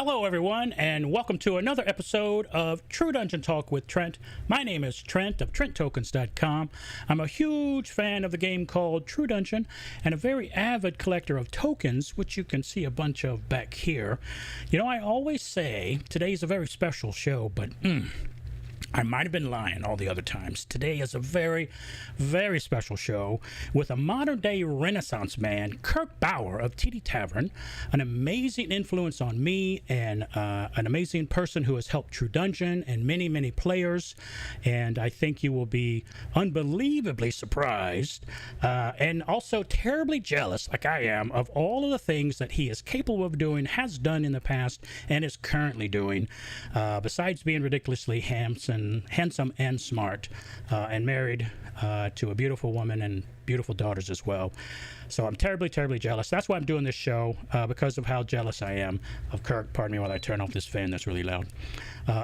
Hello, everyone, and welcome to another episode of True Dungeon Talk with Trent. My name is Trent of trenttokens.com. I'm a huge fan of the game called True Dungeon and a very avid collector of tokens, which you can see a bunch of back here. You know, I always say today's a very special show, but I might have been lying all the other times. Today is a very, very special show with a modern-day Renaissance man, Kirk Bauer of Tavern, an amazing influence on me and an amazing person who has helped True Dungeon and many, many players. And I think you will be unbelievably surprised and also terribly jealous, like I am, of all of the things that he is capable of doing, has done in the past, and is currently doing, besides being ridiculously handsome and smart, and married to a beautiful woman and beautiful daughters as well. So I'm terribly, terribly jealous. That's why I'm doing this show, because of how jealous I am of Kirk. Pardon me while I turn off this fan that's really loud.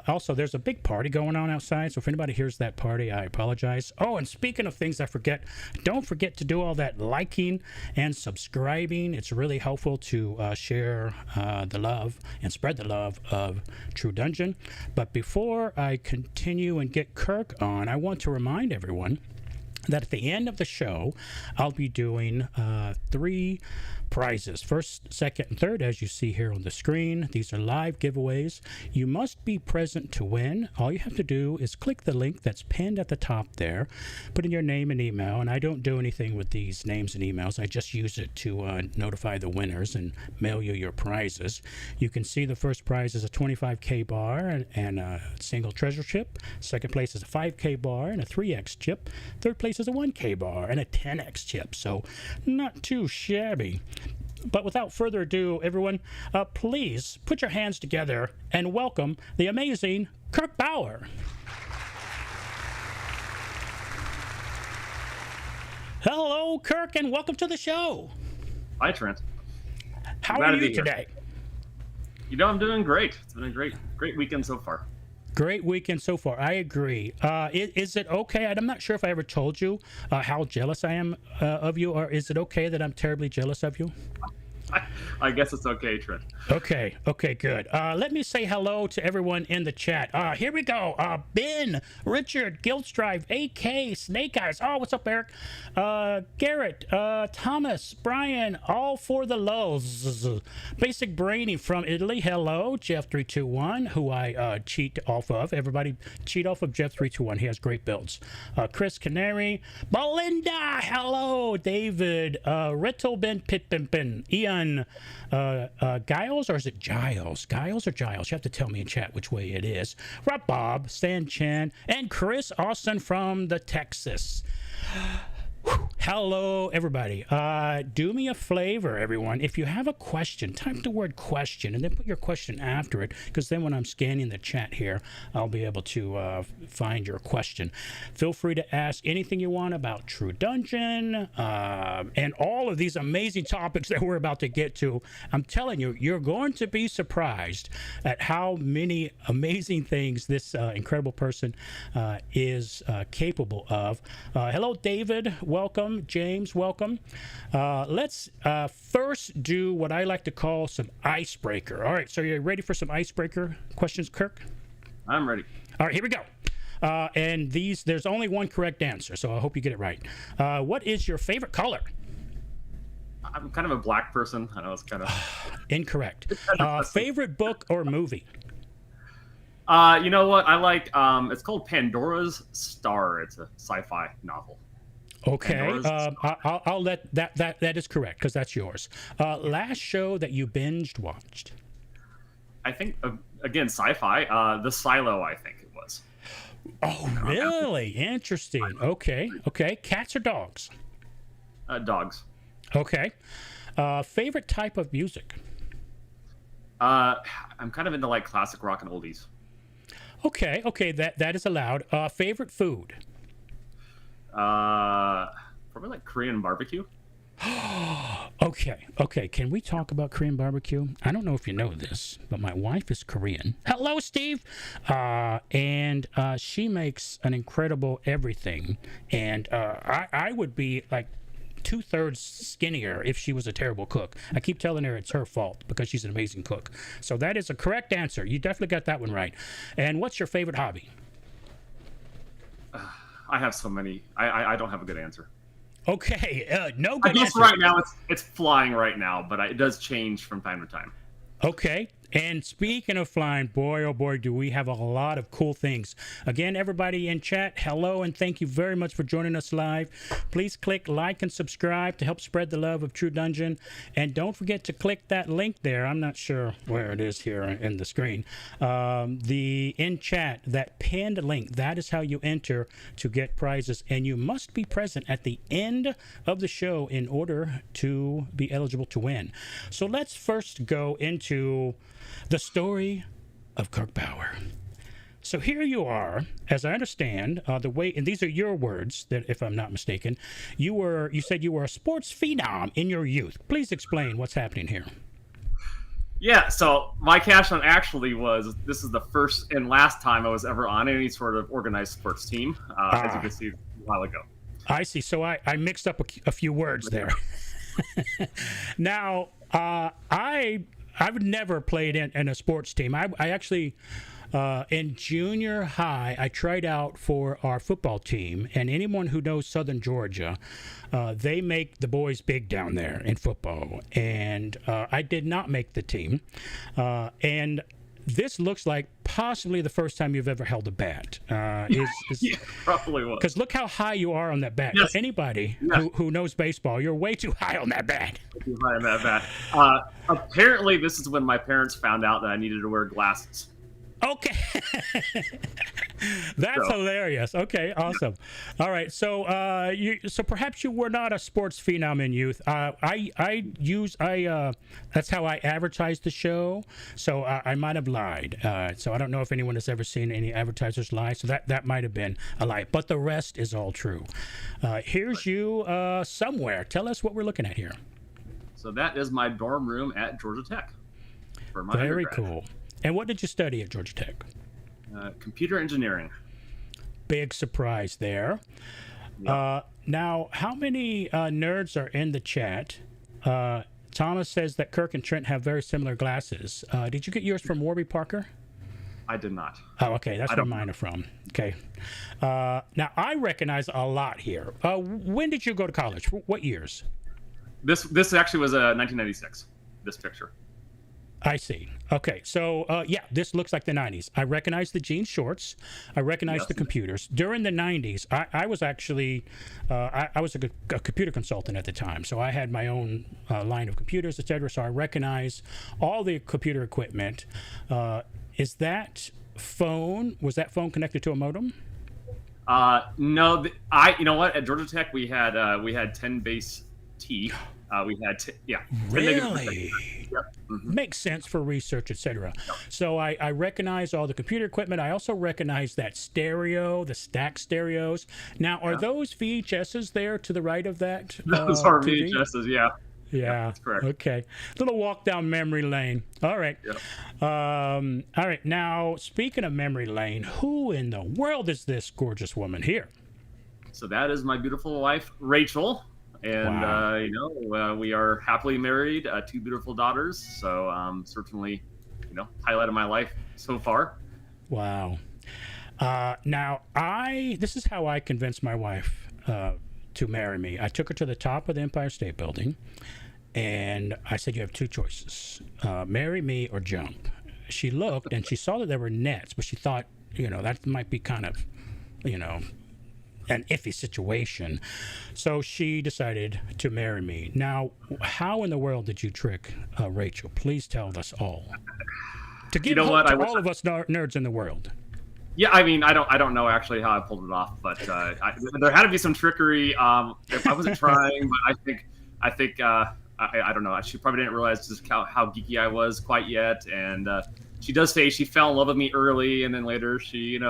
Also, there's a big party going on outside, so if anybody hears that party, I apologize. Oh, and speaking of things I forget, don't forget to do all that liking and subscribing. It's really helpful to share the love and spread the love of True Dungeon. But before I continue and get Kirk on, I want to remind everyone that at the end of the show, I'll be doing 3 prizes. First, second, and third, as you see here on the screen. These are live giveaways. You must be present to win. All you have to do is click the link that's pinned at the top there, put in your name and email, and I don't do anything with these names and emails. I just use it to notify the winners and mail you your prizes. You can see the first prize is a 25K bar and a single treasure chip. Second place is a 5K bar and a 3X chip. Third place is a 1K bar and a 10X chip, so not too shabby. But without further ado, everyone, please put your hands together and welcome the amazing Kirk Bauer. Hello, Kirk, and welcome to the show. Hi, Trent. How are you today? You know, I'm doing great. It's been a great weekend so far. Great weekend so far. I agree. Is it okay? I'm not sure if I ever told you how jealous I am of you, or is it okay that I'm terribly jealous of you? I guess it's okay, Trent. Okay, good. Let me say hello to everyone in the chat. Here we go. Ben, Richard, Guildstrive, AK, Snake Eyes. Oh, what's up, Eric? Garrett, Thomas, Brian, all for the lows. Basic Brainy from Italy. Hello, Jeff321, who I cheat off of. Everybody cheat off of Jeff321. He has great builds. Chris Canary, Belinda. Hello, David, Rittle Ben Pitpimpin, Ian. Giles, or is it Giles? Giles or Giles? You have to tell me in chat which way it is. Rob Bob, Stan Chan, and Chris Austin from the Texas. Hello, everybody. Do me a favor, everyone. If you have a question, type the word question and then put your question after it, because then when I'm scanning the chat here, I'll be able to find your question. Feel free to ask anything you want about True Dungeon and all of these amazing topics that we're about to get to. I'm telling you, you're going to be surprised at how many amazing things this incredible person is capable of. Hello, David. Welcome. James, welcome. Let's first do what I like to call some icebreaker. All right, so you're ready for some icebreaker questions, Kirk? I'm ready. All right, here we go. And there's only one correct answer, so I hope you get it right. What is your favorite color? I'm kind of a black person. I know it's kind of... Incorrect. Favorite book or movie? You know what? I like... it's called Pandora's Star. It's a sci-fi novel. Okay, I'll let that is correct, because that's yours. Last show that you binged watched? I think, again, sci-fi. The Silo, I think it was. Oh, really? Interesting. Okay. Cats or dogs? Dogs. Okay. Favorite type of music? I'm kind of into like classic rock and oldies. Okay, that is allowed. Favorite food? Probably like Korean barbecue. Okay. Can we talk about Korean barbecue? I don't know if you know this, but my wife is Korean. Hello, Steve. And she makes an incredible everything. And I would be like 2/3 skinnier if she was a terrible cook. I keep telling her it's her fault because she's an amazing cook. So that is a correct answer. You definitely got that one right. And what's your favorite hobby? I have so many. I don't have a good answer. Okay, no good I guess answer. right now it's flying right now, but it does change from time to time. Okay. And speaking of flying, boy, oh boy, do we have a lot of cool things. Again, everybody in chat, hello, and thank you very much for joining us live. Please click like and subscribe to help spread the love of True Dungeon. And don't forget to click that link there. I'm not sure where it is here in the screen. The in chat, that pinned link, that is how you enter to get prizes. And you must be present at the end of the show in order to be eligible to win. So let's first go into the story of Kirk Bauer. So here you are, as I understand, the way, and these are your words, that if I'm not mistaken, you said you were a sports phenom in your youth. Please explain what's happening here. Yeah, so my cash on actually was, this is the first and last time I was ever on any sort of organized sports team, as you can see a while ago. I see. So I mixed up a few words there. Now, I've never played in a sports team. I actually, in junior high, I tried out for our football team. And anyone who knows Southern Georgia, they make the boys big down there in football. And I did not make the team. And this looks like possibly the first time you've ever held a bat. Yeah, probably was. Because look how high you are on that bat. Yes. Anybody Yes. who knows baseball, you're way too high on that bat. Too high on that bat. Apparently, this is when my parents found out that I needed to wear glasses. Okay. That's hilarious. Okay, awesome. All right, so so perhaps you were not a sports phenom in youth. That's how I advertised the show, so I might have lied. So I don't know if anyone has ever seen any advertisers lie, so that might have been a lie, but the rest is all true. Here's you somewhere. Tell us what we're looking at here. So that is my dorm room at Georgia Tech. For my Very undergrad. cool. And what did you study at Georgia Tech? Computer engineering. Big surprise there. Yep. Now, how many nerds are in the chat? Thomas says that Kirk and Trent have very similar glasses. Did you get yours from Warby Parker? I did not. Oh, okay. That's where mine are from. Okay. Now, I recognize a lot here. When did you go to college? What years? This actually was 1996, this picture. I see. Okay, so yeah, this looks like the 90s. I recognize the jean shorts. I recognize the computers. During the 90s, I was actually, I was a computer consultant at the time, so I had my own line of computers, etc. So I recognize all the computer equipment. Was that phone connected to a modem? No, you know what? At Georgia Tech, we had 10 base T. We had Really? Yep. Mm-hmm. Makes sense for research, etc. Yep. So I recognize all the computer equipment. I also recognize that stereo, the stack stereos. Now, are those VHSs there to the right of that? Those are TV? VHSs, yeah. Yeah, that's correct. Okay. Little walk down memory lane. All right. Yep. All right. Now, speaking of memory lane, who in the world is this gorgeous woman here? So that is my beautiful wife, Rachel. And, wow. We are happily married, 2 beautiful daughters. So certainly, highlight of my life so far. Wow. Now, this is how I convinced my wife to marry me. I took her to the top of the Empire State Building, and I said, you have 2 choices, marry me or jump. She looked, and she saw that there were nets, but she thought, that might be kind of, an iffy situation. So she decided to marry me. Now, how in the world did you trick Rachel? Please tell us all. To give hope to all of us nerds in the world. Yeah, I mean, I don't know actually how I pulled it off, but there had to be some trickery. If I wasn't trying, but I think I don't know. She probably didn't realize just how geeky I was quite yet. And she does say she fell in love with me early, and then later she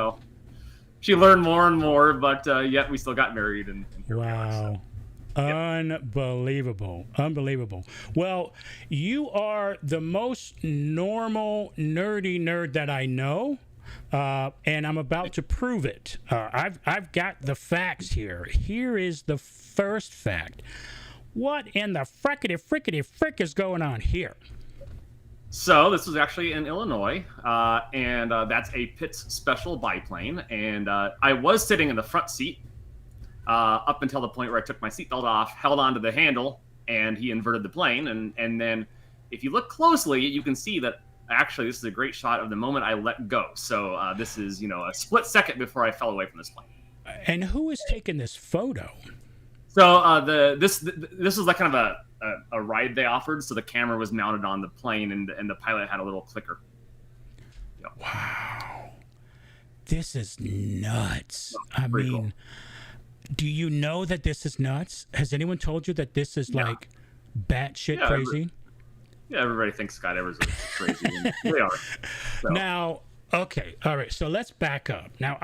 learned more and more, but yet we still got married. And wow. Unbelievable. Unbelievable. Well, you are the most normal, nerdy nerd that I know, and I'm about to prove it. I've got the facts here. Here is the first fact. What in the frickety frick is going on here? So this was actually in Illinois, and that's a Pitts special biplane. And I was sitting in the front seat up until the point where I took my seatbelt off, held onto the handle, and he inverted the plane. And then if you look closely, you can see that actually this is a great shot of the moment I let go. So this is, a split second before I fell away from this plane. And who is taking this photo? So this is like kind of a ride they offered. So the camera was mounted on the plane, and the pilot had a little clicker. Yep. Wow, this is nuts. I Pretty mean, cool. Do you know that this is nuts? Has anyone told you that this is like batshit crazy? Everybody thinks skydivers are crazy. And they are. So. Now, okay, all right. So let's back up. Now,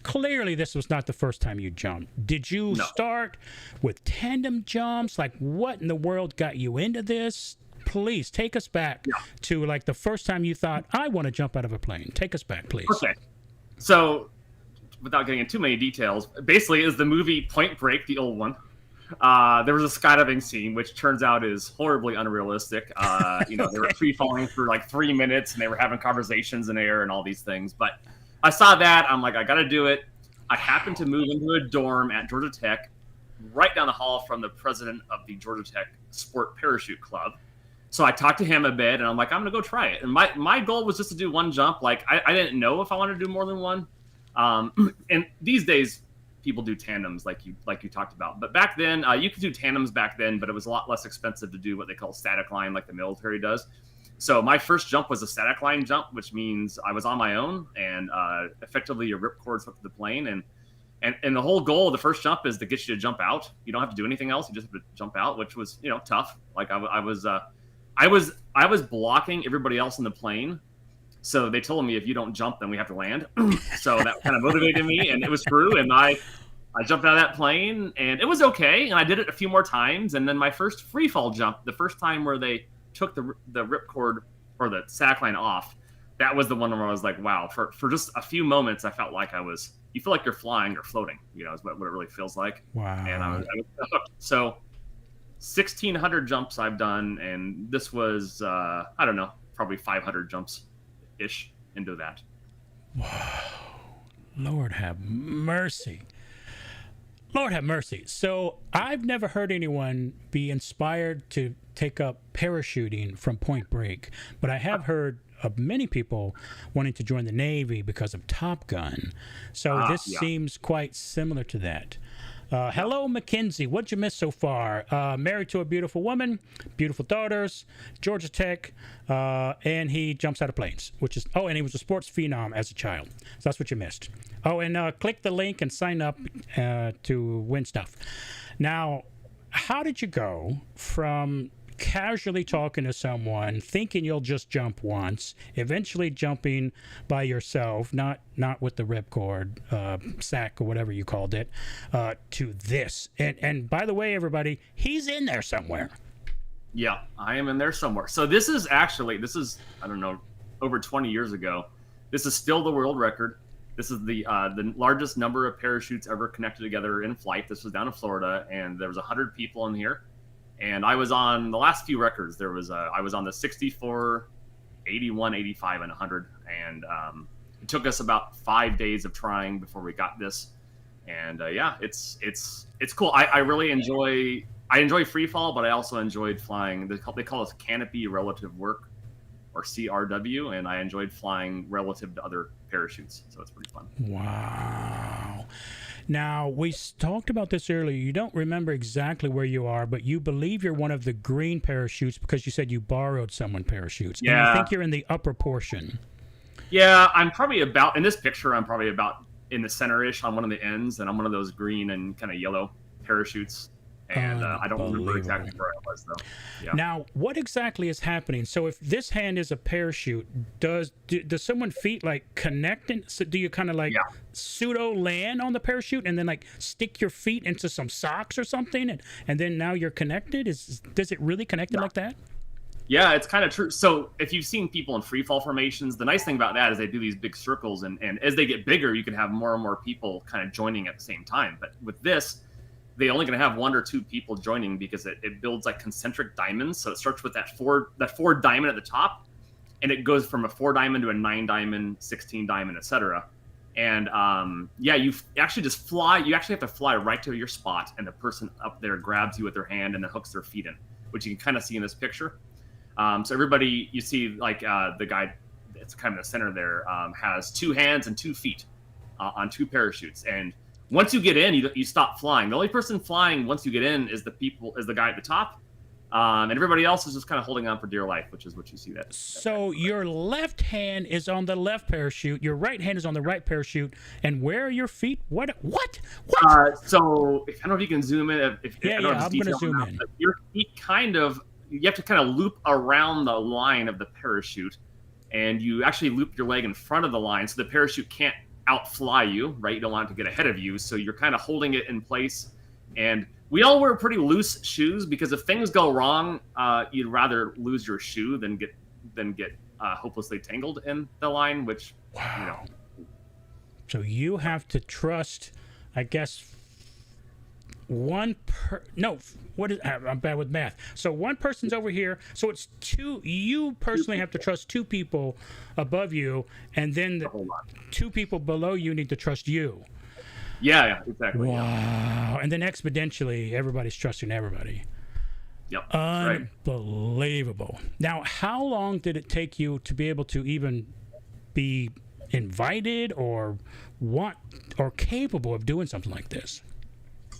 clearly this was not the first time you jumped. Did you start with tandem jumps? Like, what in the world got you into this? Please take us back to like the first time you thought, I want to jump out of a plane. Take us back, please. Okay. So, without getting into too many details, basically is the movie Point Break, the old one. There was a skydiving scene, which turns out is horribly unrealistic. They were free falling for like 3 minutes, and they were having conversations in air and all these things. But I saw that. I'm like, I got to do it. I happened to move into a dorm at Georgia Tech, right down the hall from the president of the Georgia Tech Sport Parachute Club. So I talked to him a bit, and I'm like, I'm going to go try it. And my goal was just to do one jump. Like, I didn't know if I wanted to do more than one. And these days, people do tandems like you talked about. But back then, you could do tandems back then, but it was a lot less expensive to do what they call static line, like the military does. So my first jump was a static line jump, which means I was on my own, and effectively your ripcord hooked to the plane. And the whole goal of the first jump is to get you to jump out. You don't have to do anything else. You just have to jump out, which was tough. Like I was blocking everybody else in the plane. So they told me, if you don't jump, then we have to land. So that kind of motivated me, and it was true. And I jumped out of that plane, and it was okay. And I did it a few more times. And then my first free fall jump, the first time where they took the ripcord or the static line off, that was the one where I was like, wow. For just a few moments, I felt like you feel like you're flying or floating, is what it really feels like. Wow. And I was hooked. So 1,600 jumps I've done, and this was, I don't know, probably 500 jumps ish into that. Wow. Lord have mercy. Lord have mercy. So I've never heard anyone be inspired to take up parachuting from Point Break, but I have heard of many people wanting to join the Navy because of Top Gun. So this seems quite similar to that. Hello, Mackenzie. What'd you miss so far? Married to a beautiful woman, beautiful daughters, Georgia Tech, and he jumps out of planes, and he was a sports phenom as a child. So that's what you missed. Oh, and click the link and sign up to win stuff. Now, how did you go from casually talking to someone, thinking you'll just jump once, eventually jumping by yourself, not with the ripcord, sack or whatever you called it, to this? And by the way, everybody, he's in there somewhere. Yeah, I am in there somewhere. So this is, I don't know, over 20 years ago. This is still the world record. This is the largest number of parachutes ever connected together in flight. This was down in Florida, and there was 100 people in here. And I was on the last few records. I was on the 64, 81, 85, and 100. And it took us about 5 days of trying before we got this. And it's cool. I really enjoy free fall, but I also enjoyed flying. They call this canopy relative work, or CRW, and I enjoyed flying relative to other parachutes. So it's pretty fun. Wow. Now, we talked about this earlier. You don't remember exactly where you are, but you believe you're one of the green parachutes because you said you borrowed someone parachutes. Yeah. And I think you're in the upper portion. Yeah, I'm probably about, in this picture, I'm probably about in the center-ish on one of the ends, and I'm one of those green and kind of yellow parachutes. And I don't remember exactly where I was, though. Yeah. Now, what exactly is happening? So if this hand is a parachute, does someone feet like connect? So do you kind of like pseudo land on the parachute and then like stick your feet into some socks or something, and then now you're connected? Does it really connect like that? Yeah, it's kind of true. So if you've seen people in free fall formations, the nice thing about that is they do these big circles, and as they get bigger, you can have more and more people kind of joining at the same time. But with this they only going to have 1 or 2 people joining because it builds like concentric diamonds. So it starts with that four diamond at the top, and it goes from a 4 diamond to a 9 diamond, 16 diamond, etc. And you actually just fly. You actually have to fly right to your spot, and the person up there grabs you with their hand and then hooks their feet in, which you can kind of see in this picture. So everybody, you see like the guy, it's kind of in the center there, has 2 hands and 2 feet on 2 parachutes. And once you get in, you stop flying. The only person flying once you get in is the guy at the top. And everybody else is just kind of holding on for dear life, which is what you see that. So your left hand is on the left parachute, your right hand is on the right parachute, and where are your feet? What? So I don't know if you can zoom in. I'm going to zoom in. Your feet you have to kind of loop around the line of the parachute, and you actually loop your leg in front of the line so the parachute can't outfly you, right? You don't want it to get ahead of you, so you're kind of holding it in place. And we all wear pretty loose shoes because if things go wrong, you'd rather lose your shoe than get hopelessly tangled in the line, which, wow. So you have to trust, I guess, I'm bad with math. So one person's over here, so it's 2. You personally have to trust 2 people above you, and then the 2 people below you need to trust you. Yeah, exactly. Wow. Yeah. And then exponentially, everybody's trusting everybody. Yep. Unbelievable. Right. Now, how long did it take you to be able to even be invited or want or capable of doing something like this?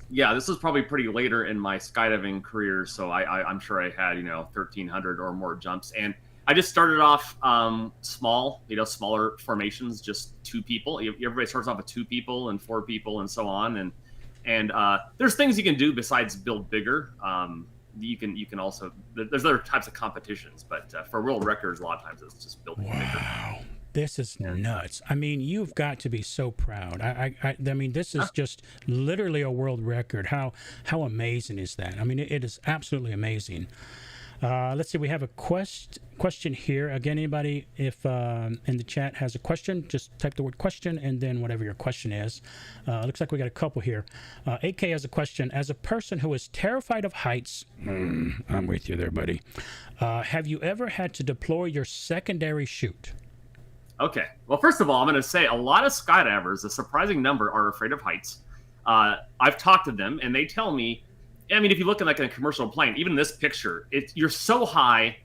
Yeah, this was probably pretty later in my skydiving career, so I'm sure I had 1,300 or more jumps, and I just started off small, smaller formations, just 2 people. Everybody starts off with 2 people and 4 people and so on, and there's things you can do besides build bigger. You can also, there's other types of competitions, but for world records, a lot of times it's just building bigger. Wow. This is nuts. I mean, you've got to be so proud. I mean, this is just literally a world record. How amazing is that? I mean, it is absolutely amazing. Let's see. We have a question here. Again, anybody, if in the chat has a question, just type the word question and then whatever your question is. Looks like we got a couple here. AK has a question. As a person who is terrified of heights, I'm with you there, buddy. Have you ever had to deploy your secondary chute? Okay. Well, first of all, I'm going to say a lot of skydivers, a surprising number, are afraid of heights. I've talked to them, and they tell me, I mean, if you look at like a commercial plane, even this picture, you're so high,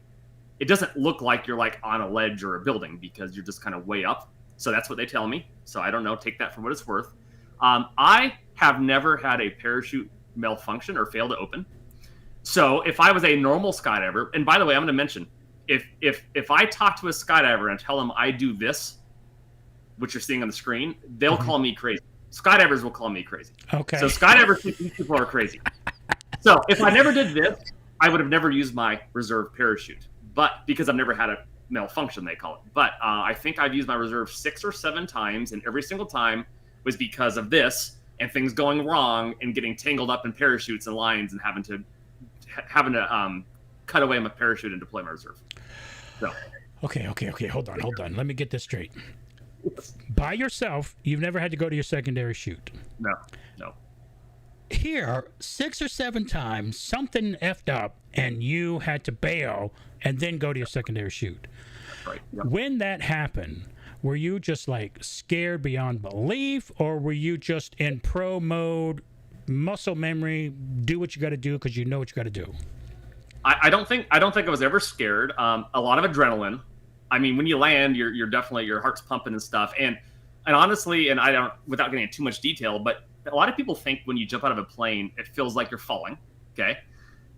it doesn't look like you're like on a ledge or a building because you're just kind of way up. So that's what they tell me. So I don't know. Take that for what it's worth. I have never had a parachute malfunction or fail to open. So if I was a normal skydiver, and by the way, I'm going to mention, if I talk to a skydiver and tell them I do this, which you're seeing on the screen, they'll call me crazy. Skydivers will call me crazy. Okay. So skydivers think these people are crazy. So if I never did this, I would have never used my reserve parachute. But because I've never had a malfunction, they call it. But I think I've used my reserve 6 or 7 times, and every single time was because of this and things going wrong and getting tangled up in parachutes and lines and having to cut away my parachute and deploy my reserve. So. Okay. Hold on. Let me get this straight. By yourself, you've never had to go to your secondary chute. No. Here, 6 or 7 times, something effed up, and you had to bail and then go to your secondary chute. Right. Yep. When that happened, were you just like scared beyond belief, or were you just in pro mode, muscle memory, do what you got to do because you know what you got to do? I don't think I was ever scared. A lot of adrenaline. I mean, when you land, you're definitely, your heart's pumping and stuff. And honestly, and I don't, without getting into too much detail, but a lot of people think when you jump out of a plane, it feels like you're falling. Okay.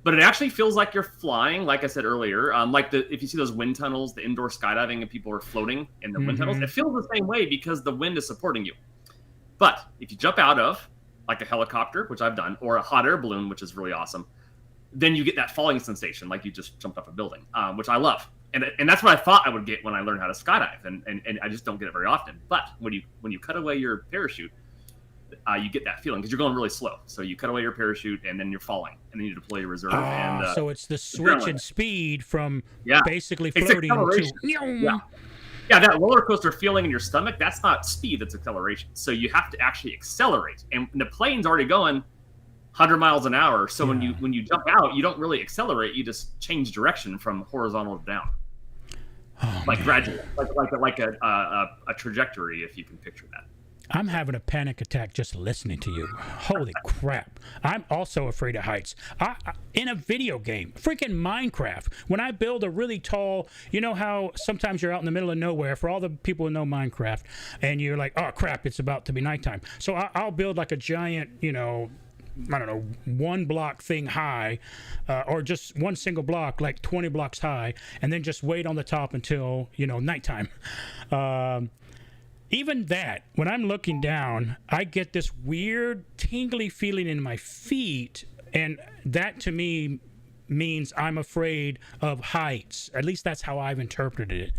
But it actually feels like you're flying. Like I said earlier, if you see those wind tunnels, the indoor skydiving, and people are floating in the wind tunnels, it feels the same way because the wind is supporting you. But if you jump out of like a helicopter, which I've done, or a hot air balloon, which is really awesome, then you get that falling sensation, like you just jumped off a building, which I love. And that's what I thought I would get when I learned how to skydive, and I just don't get it very often. But when you cut away your parachute, you get that feeling because you're going really slow. So you cut away your parachute, and then you're falling, and then you deploy your reserve. So it's the switch in speed from basically floating to... Yeah, that roller coaster feeling in your stomach, that's not speed, that's acceleration. So you have to actually accelerate. And the plane's already going 100 miles an hour. So Yeah. when you jump out, you don't really accelerate. You just change direction from horizontal to down, like gradually, like a trajectory, if you can picture that. I'm having a panic attack just listening to you. Holy crap. I'm also afraid of heights. In a video game, freaking Minecraft, when I build a really tall, you know how sometimes you're out in the middle of nowhere, for all the people who know Minecraft, and you're like, oh crap, it's about to be nighttime. So I'll build like a giant, you know, I don't know, 1 block thing high, or just one single block, like 20 blocks high, and then just wait on the top until, you know, nighttime. Even that, when I'm looking down, I get this weird tingly feeling in my feet, and that to me means I'm afraid of heights. At least that's how I've interpreted it.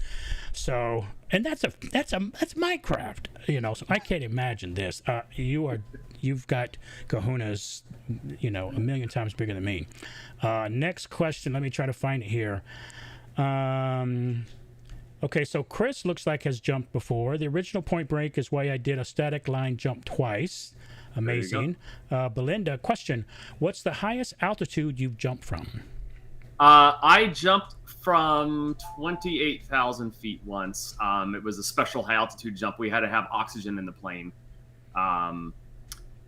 So, and that's Minecraft, you know. So I can't imagine this. You've got kahunas, you know, 1,000,000 times bigger than me. Next question. Let me try to find it here. Okay, so Chris looks like has jumped before. The original Point Break is why I did a static line jump twice. Amazing. Belinda, question. What's the highest altitude you've jumped from? I jumped from 28,000 feet once. It was a special high altitude jump. We had to have oxygen in the plane.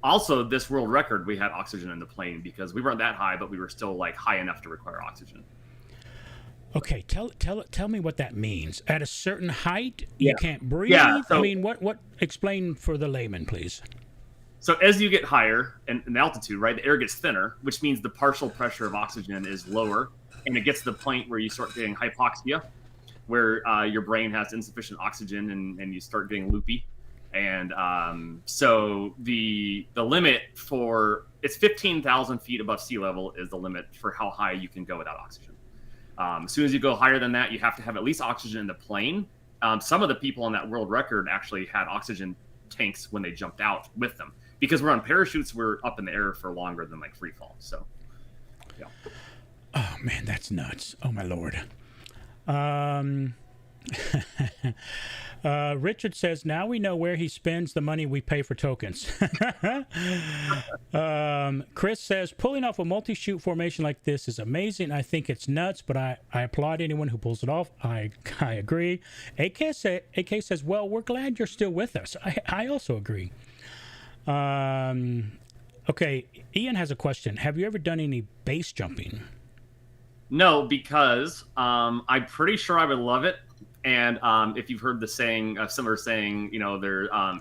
Also, this world record, we had oxygen in the plane because we weren't that high, but we were still like high enough to require oxygen. Okay, tell me what that means. At a certain height, you can't breathe. Yeah, so, I mean, what? Explain for the layman, please. So as you get higher in altitude, right, the air gets thinner, which means the partial pressure of oxygen is lower, and it gets to the point where you start getting hypoxia, where your brain has insufficient oxygen and you start getting loopy. And so the limit for it's 15,000 feet above sea level is the limit for how high you can go without oxygen. As soon as you go higher than that, you have to have at least oxygen in the plane. Some of the people on that world record actually had oxygen tanks when they jumped out with them. Because we're on parachutes, we're up in the air for longer than like free fall. So, yeah. Oh, man, that's nuts. Oh, my Lord. Richard says, now we know where he spends the money we pay for tokens. Chris says, pulling off a multi-shoot formation like this is amazing. I think it's nuts, but I applaud anyone who pulls it off. I agree. AK says, well, we're glad you're still with us. I also agree. Okay, Ian has a question. Have you ever done any base jumping? No, because I'm pretty sure I would love it. And if you've heard the saying, a similar saying, you know,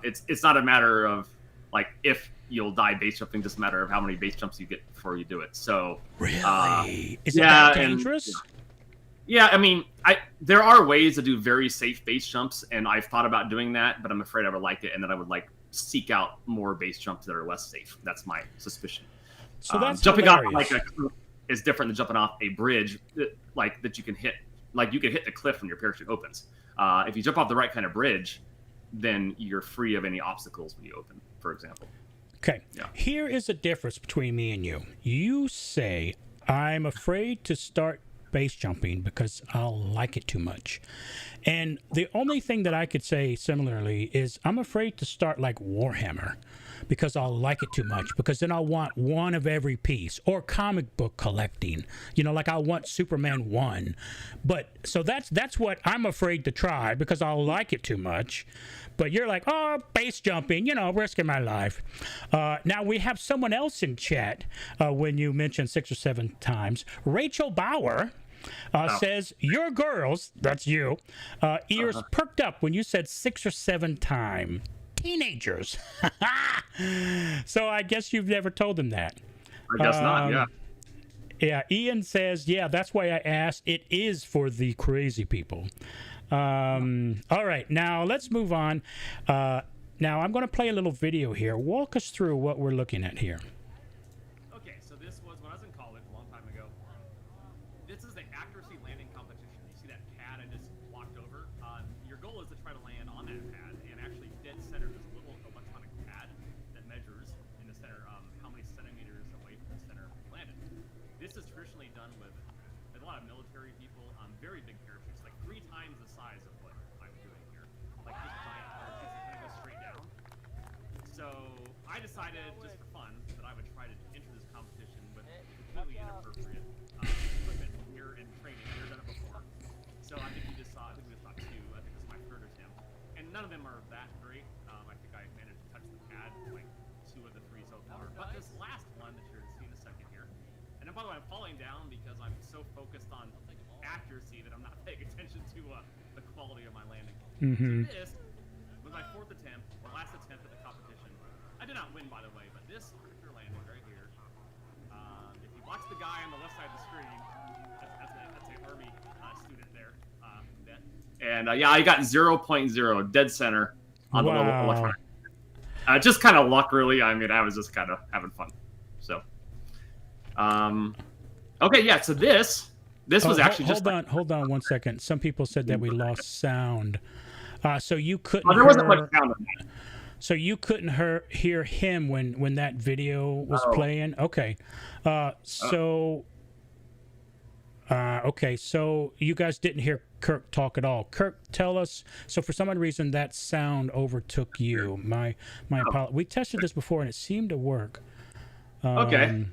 it's not a matter of like if you'll die base jumping, just a matter of how many base jumps you get before you do it. So really, is it that dangerous? Yeah, I mean, there are ways to do very safe base jumps, and I've thought about doing that, but I'm afraid I would like it, and then I would like seek out more base jumps that are less safe. That's my suspicion. So that's jumping off like is different than jumping off a bridge, like that you can hit. Like you can hit the cliff when your parachute opens. If you jump off the right kind of bridge, then you're free of any obstacles when you open, for example. Okay. Yeah. Here is the difference between me and you. You say, I'm afraid to start base jumping because I'll like it too much. And the only thing that I could say similarly is I'm afraid to start like Warhammer because I'll like it too much, because then I'll want one of every piece, or comic book collecting, you know, like I'll want Superman 1. But so that's what I'm afraid to try because I'll like it too much. But you're like, oh, base jumping, you know, risking my life. Now we have someone else in chat when you mentioned 6 or 7 times. Rachel Bauer says, your girls, that's you, ears perked up when you said 6 or 7 times. Teenagers. So I guess you've never told them that. I guess not, yeah. Yeah, Ian says, yeah, that's why I asked. It is for the crazy people. All right, now let's move on. Now I'm going to play a little video here. Walk us through what we're looking at here. Okay, so this was when I was in college a long time ago. This is the accuracy landing competition. You see that pad I just walked over? Your goal is to try to land on that pad, and actually dead center, there's a little electronic pad that measures in the center how many centimeters away from the center you landed. This is traditionally done with a lot of military people, very big parachutes, like 3 times the size of what I'm doing here. Like this giant parachute that kind of goes straight down. So I decided, just for fun, that I would try to enter this none of them are that great. I think I managed to touch the pad like 2 of the 3 so far. But this last one that you're seeing in a second here, and then by the way, I'm falling down because I'm so focused on accuracy that I'm not paying attention to the quality of my landing. Mm-hmm. So this was my 4th attempt, or last attempt at the competition. I did not win, by the way, but this particular landing right here, if you watch the guy on the left side of the screen, that's an Army student there. And yeah, I got 0.0 dead center on the little electronic. Just kind of luck, really. I mean, I was just kind of having fun. So, okay, yeah. So this was actually hold on 1 second. Some people said that we lost sound. So you couldn't. There wasn't much sound on that. So you couldn't hear him when that video was playing. Okay. Okay, so you guys didn't hear Kirk talk at all. Kirk, tell us. So for some odd reason, that sound overtook you. My apologies. We tested this before and it seemed to work. Okay.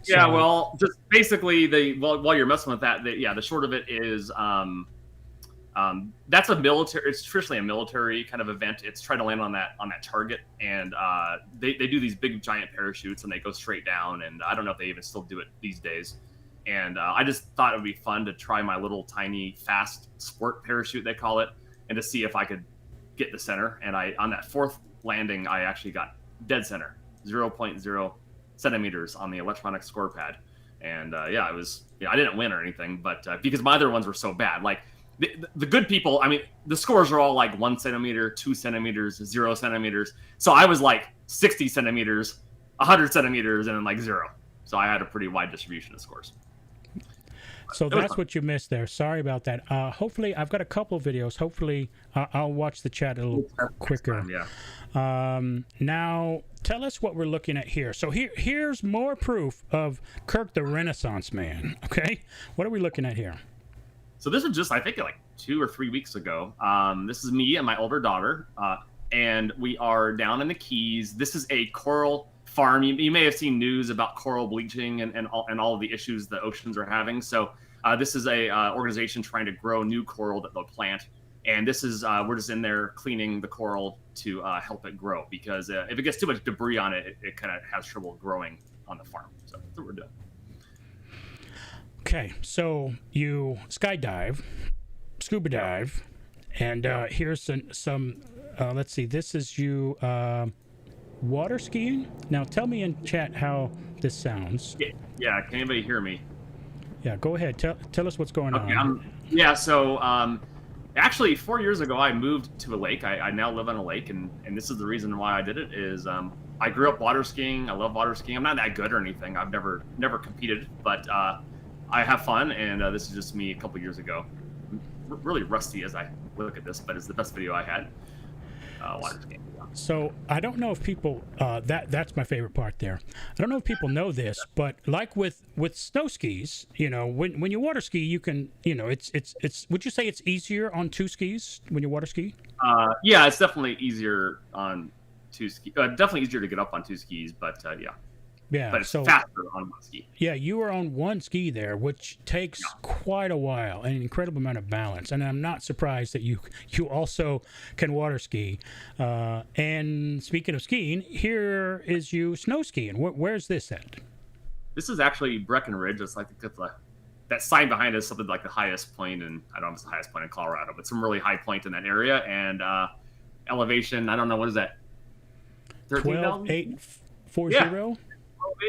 Yeah. So, well, just basically while you're messing with that, the short of it is that's a military. It's traditionally a military kind of event. It's trying to land on that target, and they do these big giant parachutes and they go straight down. And I don't know if they even still do it these days. And I just thought it would be fun to try my little tiny fast sport parachute, they call it, and to see if I could get the center. And on that 4th landing, I actually got dead center, 0.0 centimeters on the electronic score pad. And I didn't win or anything, but because my other ones were so bad, like the good people, I mean, the scores are all like 1 centimeter, 2 centimeters, 0 centimeters. So I was like 60 centimeters, 100 centimeters, and then like 0. So I had a pretty wide distribution of scores. So that's what you missed there. Sorry about that. Hopefully, I've got a couple of videos. Hopefully, I'll watch the chat a little quicker. Yeah. Now, tell us what we're looking at here. So here's more proof of Kirk the Renaissance Man. Okay? What are we looking at here? So this is just, I think, like 2 or 3 weeks ago. This is me and my older daughter, and we are down in the Keys. This is a coral farm. You may have seen news about coral bleaching and all of the issues the oceans are having. So this is a organization trying to grow new coral that they'll plant. And this is we're just in there cleaning the coral to help it grow, because if it gets too much debris on it, it kind of has trouble growing on the farm. So that's what we're doing. Okay, so you skydive, scuba dive, and here's some let's see, this is you water skiing. Now tell me in chat how this sounds. Yeah, can anybody hear me? Yeah, go ahead. Tell us what's going on. So actually 4 years ago I moved to a lake. I now live on a lake, and this is the reason why I did it is I grew up water skiing. I love water skiing. I'm not that good or anything. I've never competed, but I have fun, and this is just me a couple years ago. I'm really rusty as I look at this, but it's the best video I had water skiing. So I don't know if people that's my favorite part there. I don't know if people know this, but like with snow skis, when you water ski, you can, it's would you say it's easier on 2 skis when you water ski? Yeah, it's definitely easier on 2 skis. Definitely easier to get up on 2 skis, but yeah. Yeah, but it's faster on 1 ski. Yeah, you were on 1 ski there, which takes quite a while, an incredible amount of balance. And I'm not surprised that you also can water ski. And speaking of skiing, here is you snow skiing. Where's this at? This is actually Breckenridge. It's like that sign behind us, something like the highest point, and I don't know if it's the highest point in Colorado, but some really high point in that area. And elevation, I don't know, what is that? 12,840?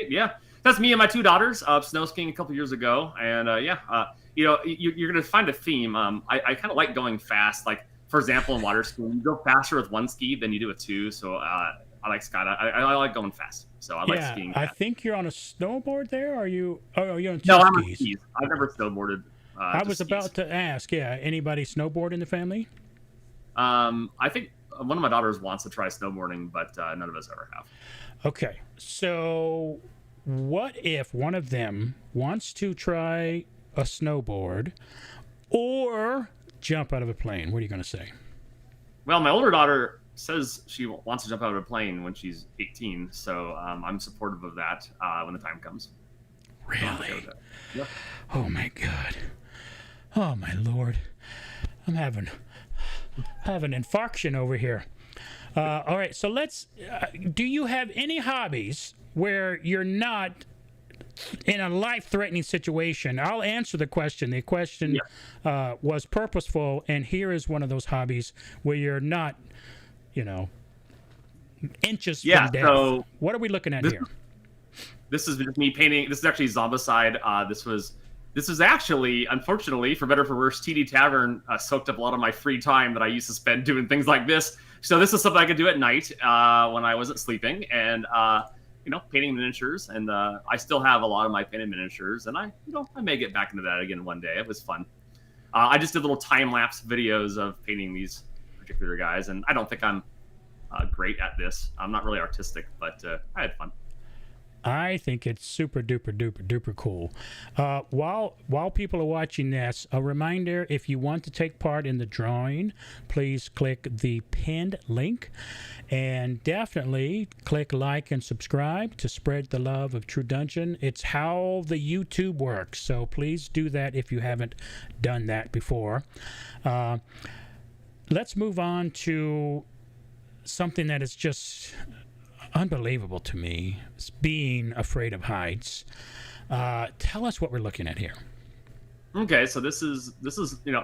Yeah, that's me and my 2 daughters snow skiing a couple years ago, and you're gonna find a theme. I kind of like going fast. Like, for example, in water skiing, you go faster with 1 ski than you do with 2. So I like skydive. I like going fast. So I like skiing. I think you're on a snowboard there. Are you? Oh, you're on 2 skis. No, I'm on skis. I've never snowboarded. I was about to ask. Yeah, anybody snowboard in the family? I think one of my daughters wants to try snowboarding, but none of us ever have. Okay, so what if one of them wants to try a snowboard or jump out of a plane? What are you going to say? Well, my older daughter says she wants to jump out of a plane when she's 18, so I'm supportive of that when the time comes. Really? Yeah. Oh, my God. Oh, my Lord. I'm having have an infarction over here. All right, so let's. Do you have any hobbies where you're not in a life-threatening situation? I'll answer the question. The question was purposeful, and here is one of those hobbies where you're not, inches from death. So what are we looking at here? This is just me painting. This is actually Zombicide. This was actually, unfortunately, for better or for worse, TD Tavern soaked up a lot of my free time that I used to spend doing things like this. So this is something I could do at night when I wasn't sleeping, and painting miniatures. And I still have a lot of my painted miniatures, and I may get back into that again one day. It was fun. I just did little time-lapse videos of painting these particular guys, and I don't think I'm great at this. I'm not really artistic, but I had fun. I think it's super duper duper duper cool. While people are watching this, a reminder: if you want to take part in the drawing, please click the pinned link, and definitely click like and subscribe to spread the love of True Dungeon. It's how the YouTube works, so please do that if you haven't done that before. Let's move on to something that is just unbelievable to me. It's being afraid of heights. Tell us what we're looking at here. Okay, so this is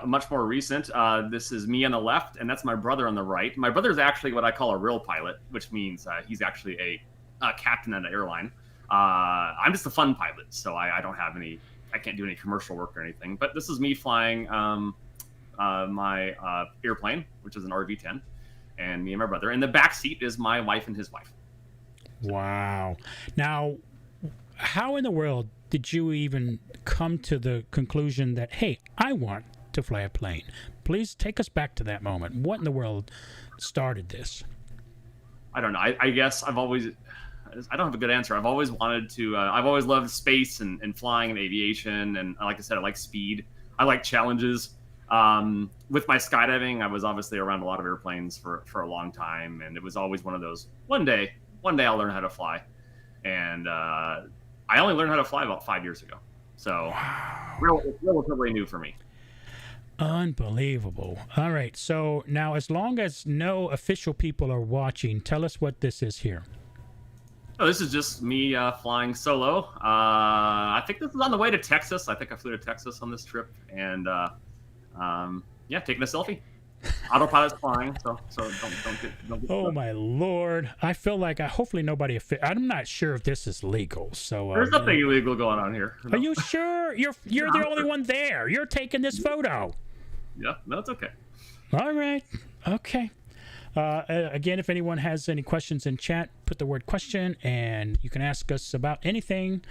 much more recent. This is me on the left, and that's my brother on the right. My brother is actually what I call a real pilot, which means he's actually a captain at an airline. I'm just a fun pilot, so I can't do any commercial work or anything. But this is me flying my airplane, which is an RV-10, and me and my brother. And the back seat is my wife and his wife. Wow. Now, how in the world did you even come to the conclusion that, hey, I want to fly a plane? Please take us back to that moment. What in the world started this? I don't know. I guess I don't have a good answer. I've always wanted to, I've always loved space and flying and aviation. And like I said, I like speed. I like challenges. With my skydiving, I was obviously around a lot of airplanes for a long time. And it was always one of those, one day I'll learn how to fly. And I only learned how to fly about 5 years ago. So relatively new for me. Unbelievable. All right. So now, as long as no official people are watching, tell us what this is here. Oh, this is just me flying solo. I think this is on the way to Texas. I think I flew to Texas on this trip. And taking a selfie. Autopilot's flying, so don't get oh stuck. My Lord! I feel like hopefully nobody. I'm not sure if this is legal. So there's nothing illegal going on here. Are you sure? You're the only one there. You're taking this photo. Yeah, no, it's okay. All right. Okay. Again, if anyone has any questions in chat, put the word question, and you can ask us about anything.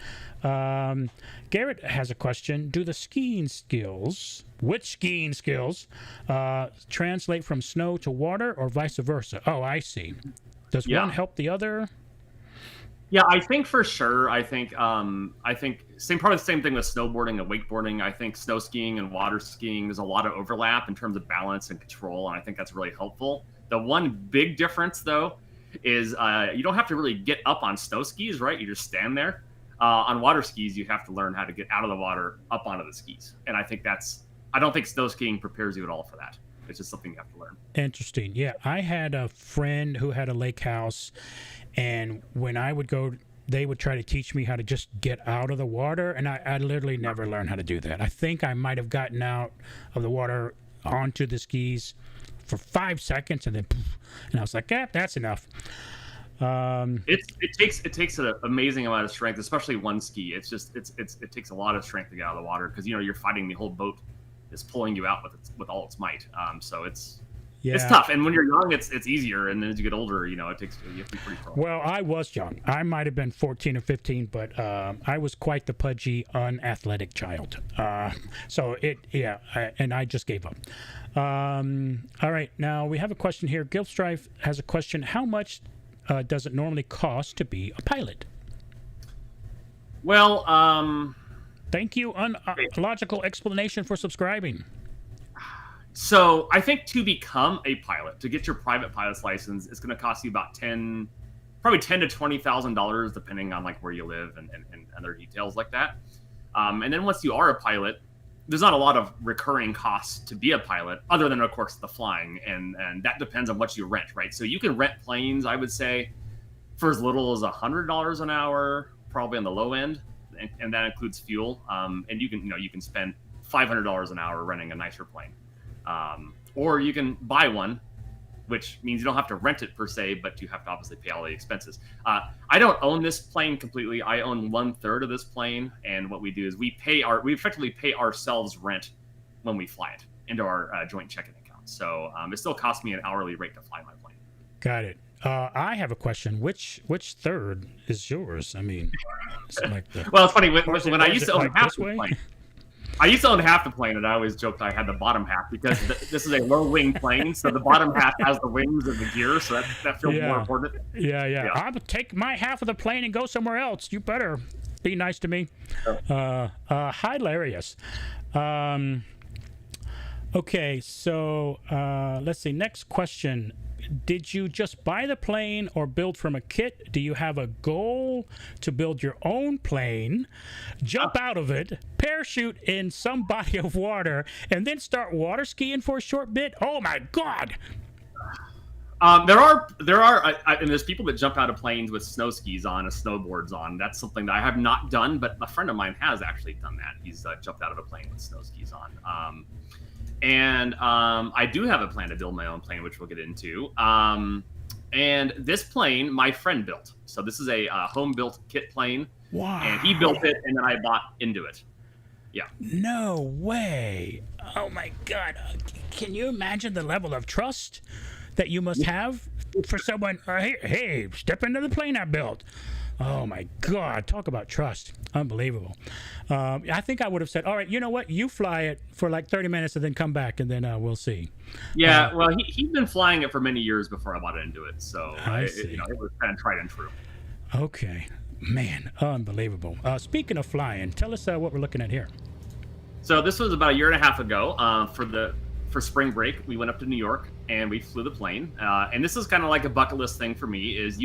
Garrett has a question. Do the which skiing skills, translate from snow to water or vice versa? Oh, I see. Does one help the other? Yeah, I think for sure. I think probably the same thing with snowboarding and wakeboarding. I think snow skiing and water skiing, there's a lot of overlap in terms of balance and control, and I think that's really helpful. The one big difference, though, is you don't have to really get up on snow skis, right? You just stand there. On water skis, you have to learn how to get out of the water up onto the skis. And I don't think snow skiing prepares you at all for that. It's just something you have to learn. Interesting. Yeah, I had a friend who had a lake house, and when I would go, they would try to teach me how to just get out of the water, and I literally never learned how to do that. I think I might have gotten out of the water onto the skis for 5 seconds, and then I was like, that's enough. It takes an amazing amount of strength, especially one ski. It takes a lot of strength to get out of the water because you're fighting the whole boat is pulling you out with all its might. So it's tough. And when you're young, it's easier, and then as you get older, you have to be pretty strong. Well, I was young. I might have been 14 or 15, but I was quite the pudgy, unathletic child. And I just gave up. All right, now we have a question here. Gilstrife has a question. How much does it normally cost to be a pilot? Well, thank you. Logical explanation for subscribing. So I think to become a pilot, to get your private pilot's license, it's going to cost you about probably $10,000 to $20,000, depending on like where you live and other details like that. And then once you are a pilot, there's not a lot of recurring costs to be a pilot, other than of course the flying, and that depends on what you rent, right? So you can rent planes, I would say, for as little as $100 an hour, probably on the low end, and that includes fuel. And you can spend $500 an hour renting a nicer plane, or you can buy one, which means you don't have to rent it per se, but you have to obviously pay all the expenses. I don't own this plane completely. I own 1/3 of this plane, and what we do is we effectively pay ourselves rent when we fly it into our joint checking account. So it still costs me an hourly rate to fly my plane. Got it. I have a question. Which third is yours? I mean, it's like well, it's funny when I used to own half the plane. I used to own half the plane, and I always joked I had the bottom half because this is a low-wing plane, so the bottom half has the wings and the gear, so that feels more important. Yeah. I would take my half of the plane and go somewhere else. You better be nice to me. Hilarious. Okay, so let's see. Next question. Did you just buy the plane or build from a kit? Do you have a goal to build your own plane, jump out of it, parachute in some body of water, and then start water skiing for a short bit? Oh my God! There are, and there's people that jump out of planes with snow skis on, snowboards on. That's something that I have not done, but a friend of mine has actually done that. He's jumped out of a plane with snow skis on. And I do have a plan to build my own plane, which we'll get into. And this plane, my friend built. So this is a home-built kit plane. Wow. And he built it, and then I bought into it. Yeah. No way. Oh, my God. Can you imagine the level of trust that you must have for someone? Hey, step into the plane I built. Oh, my God. Talk about trust. Unbelievable. I think I would have said, all right, you know what? You fly it for like 30 minutes and then come back, and then we'll see. Yeah, well, he'd been flying it for many years before I bought into it. So it was kind of tried and true. Okay. Man, unbelievable. Speaking of flying, tell us what we're looking at here. So this was about a year and a half ago for spring break. We went up to New York, and we flew the plane. And this is kind of like a bucket list thing for me is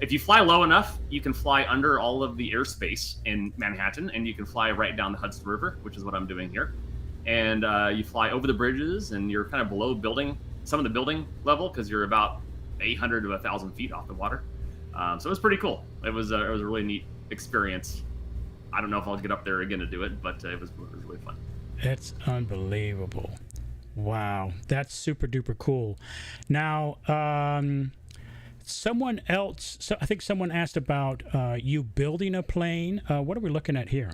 if you fly low enough, you can fly under all of the airspace in Manhattan, and you can fly right down the Hudson River, which is what I'm doing here. And you fly over the bridges, and you're kind of below some of the building level because you're about 800 to 1,000 feet off the water. So it was pretty cool. It was a really neat experience. I don't know if I'll get up there again to do it, but it was really fun. It's unbelievable. Wow, that's super duper cool. Now, someone else, so I think someone asked about you building a plane. What are we looking at here?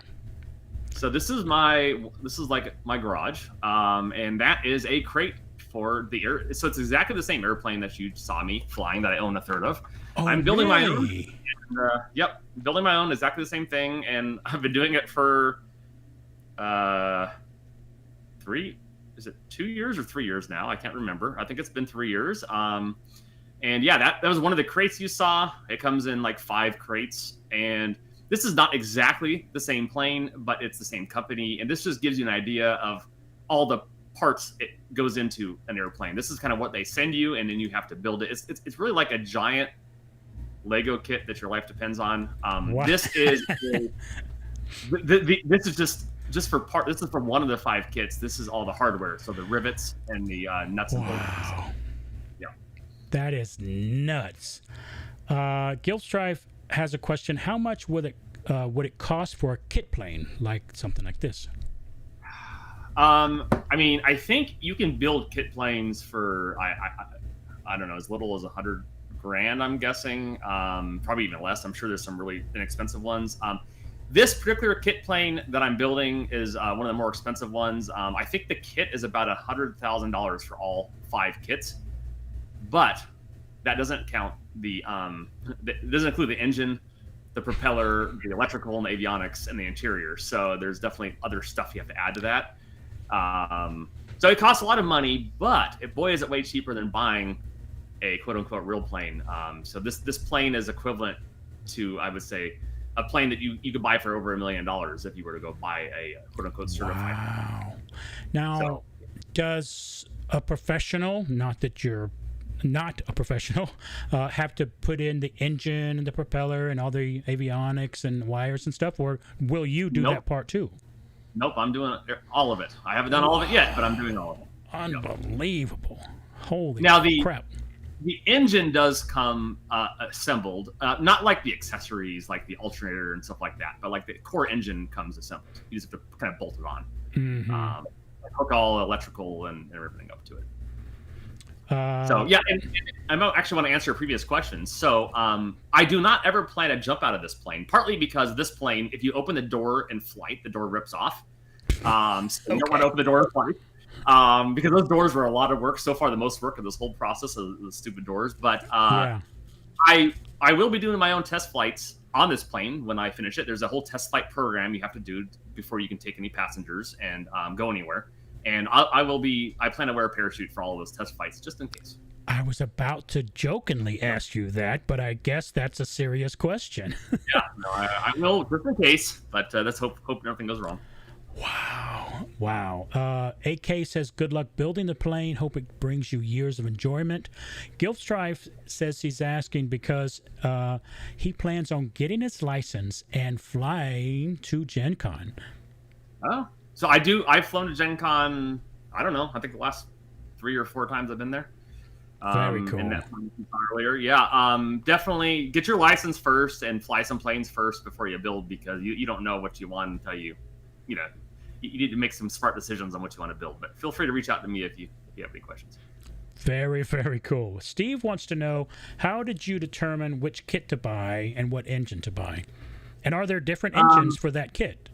So this is like my garage, and that is a crate for the air. So it's exactly the same airplane that you saw me flying that I own 1/3 of. Oh, I'm building really? my own. And, building my own, exactly the same thing, and I've been doing it for 2 years or 3 years now? I can't remember. I think it's been 3 years. And yeah, that was one of the crates you saw. It comes in like 5 crates, and this is not exactly the same plane, but it's the same company, and this just gives you an idea of all the parts it goes into an airplane. This is kind of what they send you, and then you have to build it. It's really like a giant Lego kit that your life depends on. This is this is just for part. This is for one of the 5 kits. This is all the hardware, so the rivets and the nuts and bolts. Wow. Yeah, that is nuts. Gilstrife has a question. How much would it cost for a kit plane, like something like this? I mean, I think you can build kit planes for I don't know, as little as $100,000. I'm guessing, probably even less. I'm sure there's some really inexpensive ones. This particular kit plane that I'm building is one of the more expensive ones. I think the kit is about $100,000 for all 5 kits, but that doesn't count it doesn't include the engine, the propeller, the electrical, and the avionics, and the interior. So there's definitely other stuff you have to add to that. So it costs a lot of money, but boy, is it way cheaper than buying a quote-unquote real plane. So this plane is equivalent to, I would say, a plane that you could buy for over $1 million if you were to go buy a quote-unquote certified. Wow. Now, does a professional, not that you're not a professional, have to put in the engine and the propeller and all the avionics and wires and stuff, or will you do that part too? Nope, I'm doing all of it. I haven't done all of it yet, but I'm doing all of it. Unbelievable. Holy now crap. The engine does come assembled, not like the accessories, like the alternator and stuff like that, but like the core engine comes assembled. You just have to kind of bolt it on. Mm-hmm. Hook all electrical and everything up to it. So yeah, and I actually want to answer a previous question. So I do not ever plan to jump out of this plane, partly because this plane, if you open the door in flight, the door rips off. So you don't want to open the door in flight. Because those doors were a lot of work. So far, the most work of this whole process of the stupid doors. But I will be doing my own test flights on this plane when I finish it. There's a whole test flight program you have to do before you can take any passengers and go anywhere. And I plan to wear a parachute for all of those test flights, just in case. I was about to jokingly ask you that, but I guess that's a serious question. Yeah, no, I will, just in case. But let's hope nothing goes wrong. Wow. AK says, good luck building the plane. Hope it brings you years of enjoyment. Gilfstrife says he's asking because he plans on getting his license and flying to Gen Con. Oh, so I've flown to Gen Con, I don't know, I think the last 3 or 4 times I've been there. Very cool. And that's earlier. Yeah, definitely get your license first and fly some planes first before you build, because you don't know what you want until you need to make some smart decisions on what you want to build. But feel free to reach out to me if you have any questions. Very, very cool. Steve wants to know, how did you determine which kit to buy and what engine to buy? And are there different engines for that kit?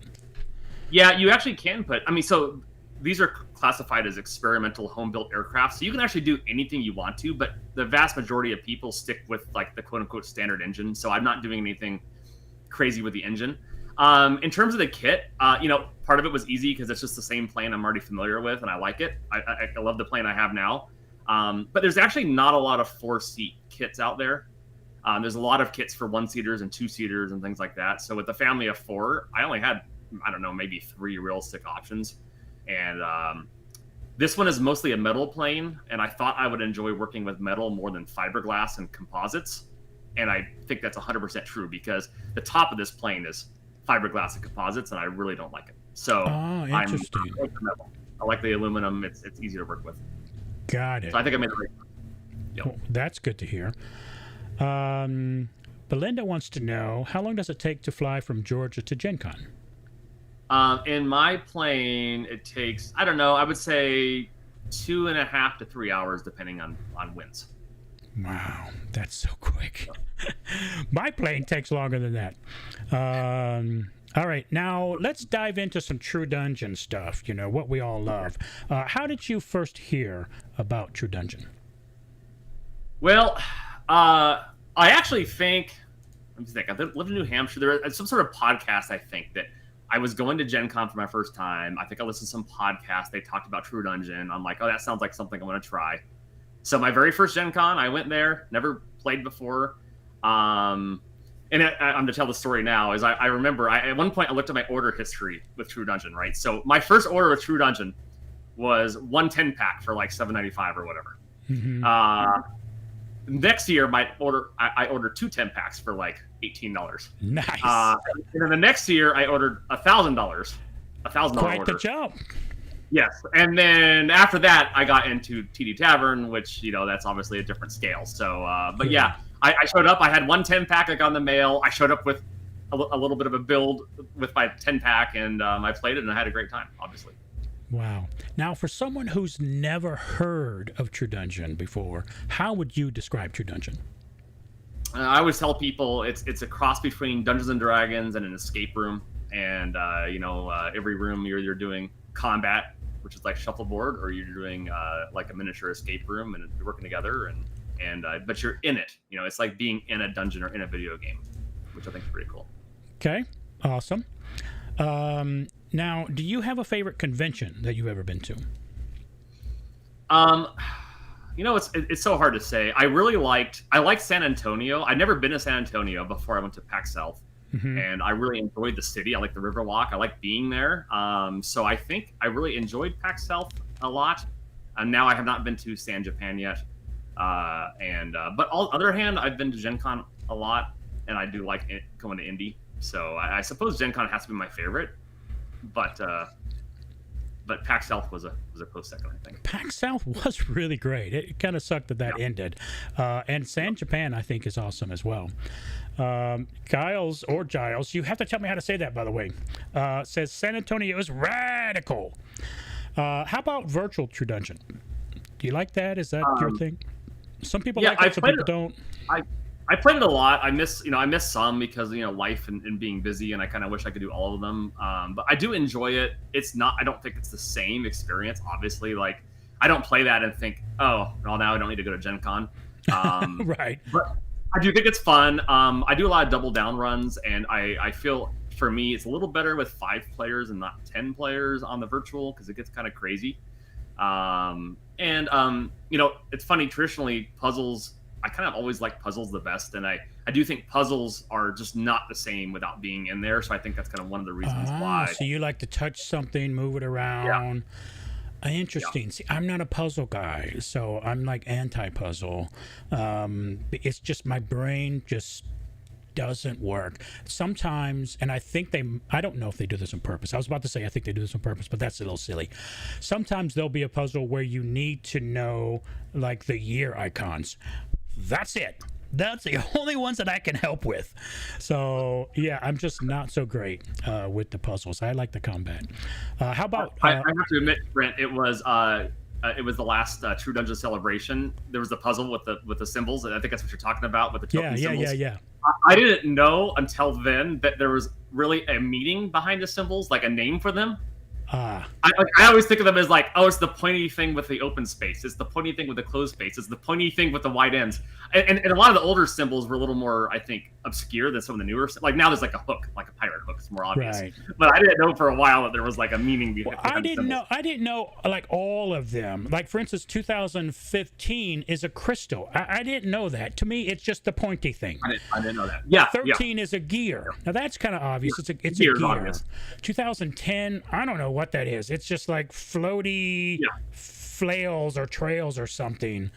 Yeah, you actually can put, so these are classified as experimental home-built aircraft, so you can actually do anything you want to, but the vast majority of people stick with like the quote-unquote standard engine, so I'm not doing anything crazy with the engine. In terms of the kit, part of it was easy because it's just the same plane I'm already familiar with, and I like it. I love the plane I have now. But there's actually not a lot of 4-seat kits out there. There's a lot of kits for 1-seaters and 2-seaters and things like that. So with the family of 4, I only had, maybe 3 realistic options. And this one is mostly a metal plane, and I thought I would enjoy working with metal more than fiberglass and composites. And I think that's 100% true, because the top of this plane is fiberglass and composites, and I really don't like it. So interesting. I like the aluminum. It's easy to work with. Got it. So I think I made the right choice. Yep. Well, that's good to hear. Belinda wants to know, how long does it take to fly from Georgia to Gen Con? In my plane, it takes, I would say 2.5 to 3 hours, depending on winds. Wow, that's so quick. My plane takes longer than that. All right, now let's dive into some True Dungeon stuff, what we all love. How did you first hear about True Dungeon? Well, I actually think, I live in New Hampshire. There was some sort of podcast, I think, that I was going to Gen Con for my first time. I think I listened to some podcast. They talked about True Dungeon. I'm like, oh, that sounds like something I want to try. So my very first Gen Con, I went there, never played before. And I'm to tell the story now, is I remember, at one point I looked at my order history with True Dungeon, right? So my first order with True Dungeon was 1 10-pack for like $7.95 or whatever. Mm-hmm. Next year, I ordered 2 10-packs for like $18. Nice. And then the next year, I ordered $1,000. $1,000 Quite order. the jump. Yes, and then after that, I got into TD Tavern, which that's obviously a different scale. So, but yeah, I showed up. I had 1 10-pack I got in the mail. I showed up with a little bit of a build with my 10-pack, and I played it, and I had a great time, obviously. Wow. Now, for someone who's never heard of True Dungeon before, how would you describe True Dungeon? I always tell people it's a cross between Dungeons and Dragons and an escape room, and every room you're doing combat, which is like shuffleboard, or you're doing like a miniature escape room, and you're working together, and but you're in it. It's like being in a dungeon or in a video game, which I think is pretty cool. Okay, awesome. Now, do you have a favorite convention that you've ever been to? It's so hard to say. I liked San Antonio. I'd never been to San Antonio before I went to PAX South. Mm-hmm. And I really enjoyed the city. I like the Riverwalk. I like being there. So I think I really enjoyed PAX South a lot. And now I have not been to San Japan yet. But on the other hand, I've been to Gen Con a lot, and I do like going to Indy. So I suppose Gen Con has to be my favorite. but PAX South was a close second, I think. PAX South was really great. It kind of sucked that ended. And San Japan, I think, is awesome as well. Giles, you have to tell me how to say that, by the way, says San Antonio is radical. How about virtual True Dungeon? Do you like that? Is that your thing? Some people like it, some people don't. I played it a lot. I miss some because life and being busy, and I kind of wish I could do all of them. But I do enjoy it. It's not. I don't think it's the same experience. Obviously, like I don't play that and think, oh, well, now I don't need to go to Gen Con. Right. But I do think it's fun. I do a lot of double down runs, and I feel for me it's a little better with 5 players and not 10 players on the virtual because it gets kind of crazy. It's funny. Traditionally, puzzles. I kind of always like puzzles the best, and I do think puzzles are just not the same without being in there. So I think that's kind of one of the reasons why. So you like to touch something, move it around. Yeah. Interesting. Yeah. See, I'm not a puzzle guy, so I'm like anti-puzzle. It's just my brain just doesn't work sometimes, and I don't know if they do this on purpose. I was about to say I think they do this on purpose, but that's a little silly. Sometimes there'll be a puzzle where you need to know like the year icons. That's it. That's the only ones that I can help with. So yeah, I'm just not so great with the puzzles. I like the combat. How about I have to admit, Brent, it was the last True Dungeon celebration. There was the puzzle with the symbols, and I think that's what you're talking about with the token symbols. Yeah. I didn't know until then that there was really a meaning behind the symbols, like a name for them. I always think of them as like, oh, it's the pointy thing with the open space. It's the pointy thing with the closed space. It's the pointy thing with the wide ends. And a lot of the older symbols were a little more, I think, obscure than some of the newer. Like now there's like a hook, like a pirate hook. It's more obvious. Right. But I didn't know for a while that there was like a meaning behind I didn't know like all of them. Like for instance, 2015 is a crystal. I didn't know that. To me, it's just the pointy thing. I didn't know that. Yeah. 13 is a gear. Now that's kind of obvious. It's a gear. Obvious. 2010, I don't know what that is. It's just like floaty flails or trails or something.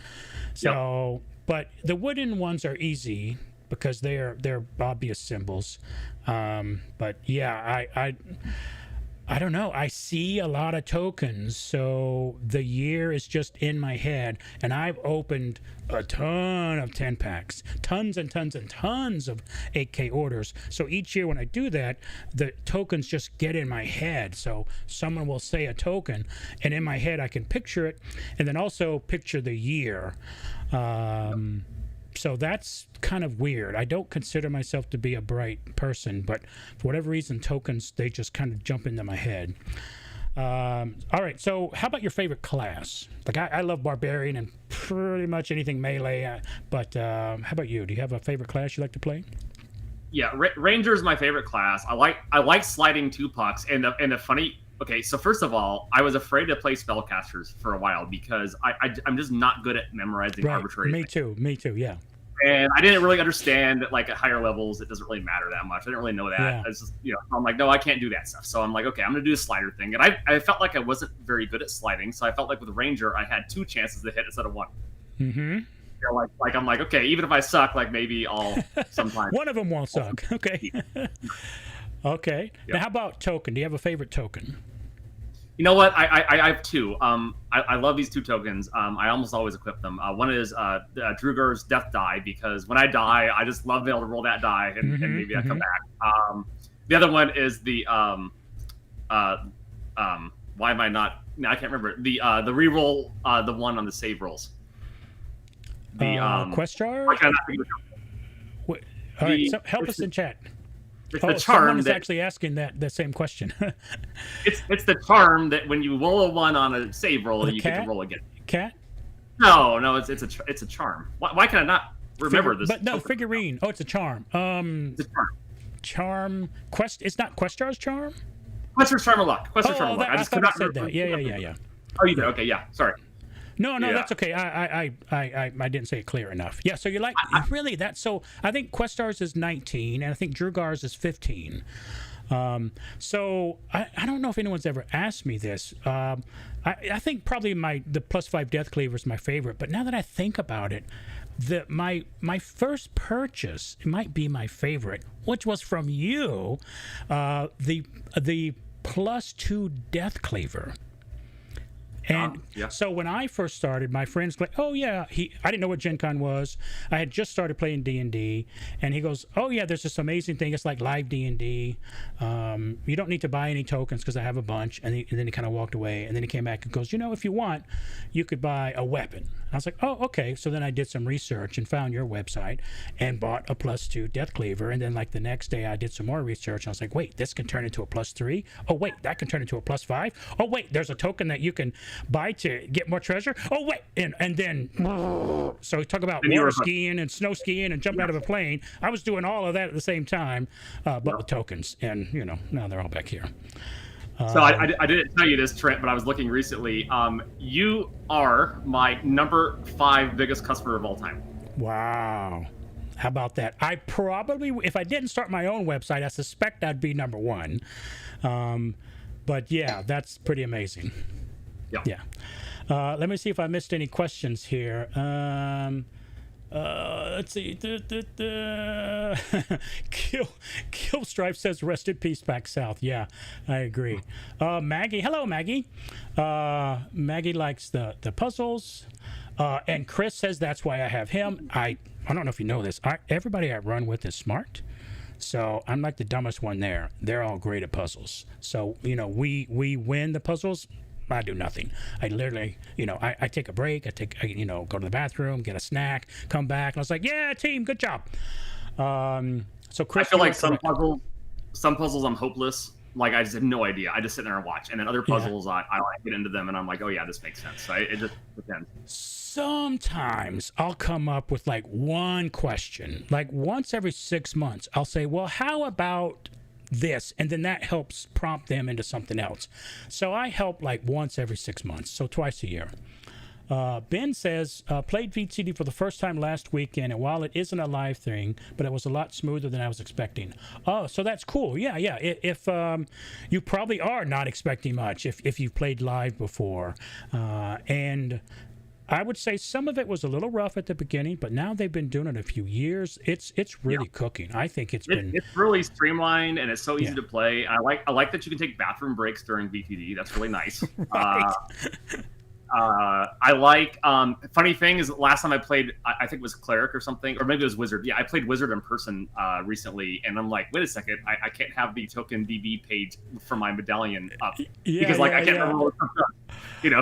So, but the wooden ones are easy because they're obvious symbols. But yeah, I don't know. I see a lot of tokens, so the year is just in my head, and I've opened a ton of 10 packs, tons and tons and tons of 8K orders. So each year when I do that, the tokens just get in my head. So someone will say a token, and in my head I can picture it, and then also picture the year. So that's kind of weird. I don't consider myself to be a bright person, but for whatever reason, tokens, they just kind of jump into my head. All right, so how about your favorite class? Like I love Barbarian and pretty much anything melee, but how about you? Do you have a favorite class you like to play? Yeah, Ranger is my favorite class. I like sliding 2 pucks, and the funny... Okay, so first of all, I was afraid to play spellcasters for a while because I'm just not good at memorizing arbitrary things. Me too, yeah. And I didn't really understand that, like, at higher levels, it doesn't really matter that much. I didn't really know that. Yeah. It's just, I'm like, no, I can't do that stuff. So I'm like, okay, I'm going to do a slider thing. And I felt like I wasn't very good at sliding, so I felt like with Ranger, I had 2 chances to hit instead of 1. Mm-hmm. Like I'm like, okay, even if I suck, like, maybe I'll sometimes... One of them won't suck. Okay. Okay. Yep. Now, how about token? Do you have a favorite token? You know what? I have 2. I love these 2 tokens. I almost always equip them. One is Drugar's Death Die, because when I die, I just love being able to roll that die and maybe I come back. The other one is the why am I not? I can't remember the reroll, the one on the save rolls. The quest jar. All right, so help us in chat. It's the charm someone is actually asking the same question. it's the charm that when you roll a 1 on a save roll, you get to roll again. Cat? No, it's a charm. Why can I not remember this? But no, figurine. Oh, it's a charm. It's a charm. Charm quest. It's not quest jar's charm. Quest jar's charm of luck. Quest jar's charm of luck. I just could not said that. Yeah. Oh, you did. Okay, yeah. Sorry. No, that's okay. I didn't say it clear enough. Yeah, so you like really that? So I think Questar's is 19, and I think Drugar's is 15. So I don't know if anyone's ever asked me this. I think probably the +5 Death Cleaver is my favorite. But now that I think about it, my first purchase might be my favorite, which was from you, the +2 Death Cleaver. And so when I first started, my friends like, oh yeah, I didn't know what Gen Con was. I had just started playing D&D, and he goes, oh yeah, there's this amazing thing. It's like live D&D. You don't need to buy any tokens because I have a bunch. And then he kind of walked away, and then he came back and goes, if you want, you could buy a weapon. I was like, oh, okay. So then I did some research and found your website and bought a +2 Death Cleaver. And then like the next day I did some more research. And I was like, wait, this can turn into a +3. Oh, wait, that can turn into a +5. Oh, wait, there's a token that you can buy to get more treasure. Oh, wait. And then, so talk about water skiing and snow skiing and jumping out of a plane. I was doing all of that at the same time, but with tokens. And, now they're all back here. So I didn't tell you this, Trent, but I was looking recently. You are my number 5 biggest customer of all time. Wow. How about that? I probably, if I didn't start my own website, I suspect I'd be number 1. But yeah, that's pretty amazing. Yeah. Let me see if I missed any questions here. Let's see. Killstripe says, rest in peace back south. Yeah, I agree. Maggie. Hello, Maggie. Maggie likes the puzzles. And Chris says that's why I have him. I don't know if you know this. Everybody I run with is smart. So I'm like the dumbest one there. They're all great at puzzles. So, we win the puzzles. I do nothing. I literally, I take a break. I go to the bathroom, get a snack, come back. And I was like, yeah, team, good job. So Chris, I feel like some puzzles I'm hopeless. Like I just have no idea. I just sit there and watch. And then other puzzles, I get into them and I'm like, oh yeah, this makes sense. So it just depends. Sometimes I'll come up with like one question, like once every 6 months, I'll say, well, how about this, and then that helps prompt them into something else. So I help like once every 6 months, so twice a year. Ben says, played VTD for the first time last weekend, and while it isn't a live thing, but it was a lot smoother than I was expecting. Oh, so that's cool. Yeah. If you probably are not expecting much if you've played live before, and I would say some of it was a little rough at the beginning, but now they've been doing it a few years. It's really cooking. I think it's really streamlined and it's so easy to play. I like that you can take bathroom breaks during VTD. That's really nice. Right. I like funny thing is last time I played, I think it was Cleric or something, or maybe it was Wizard. Yeah, I played Wizard in person recently, and I'm like, wait a second, I can't have the token BB page for my medallion up because I can't remember what it's done.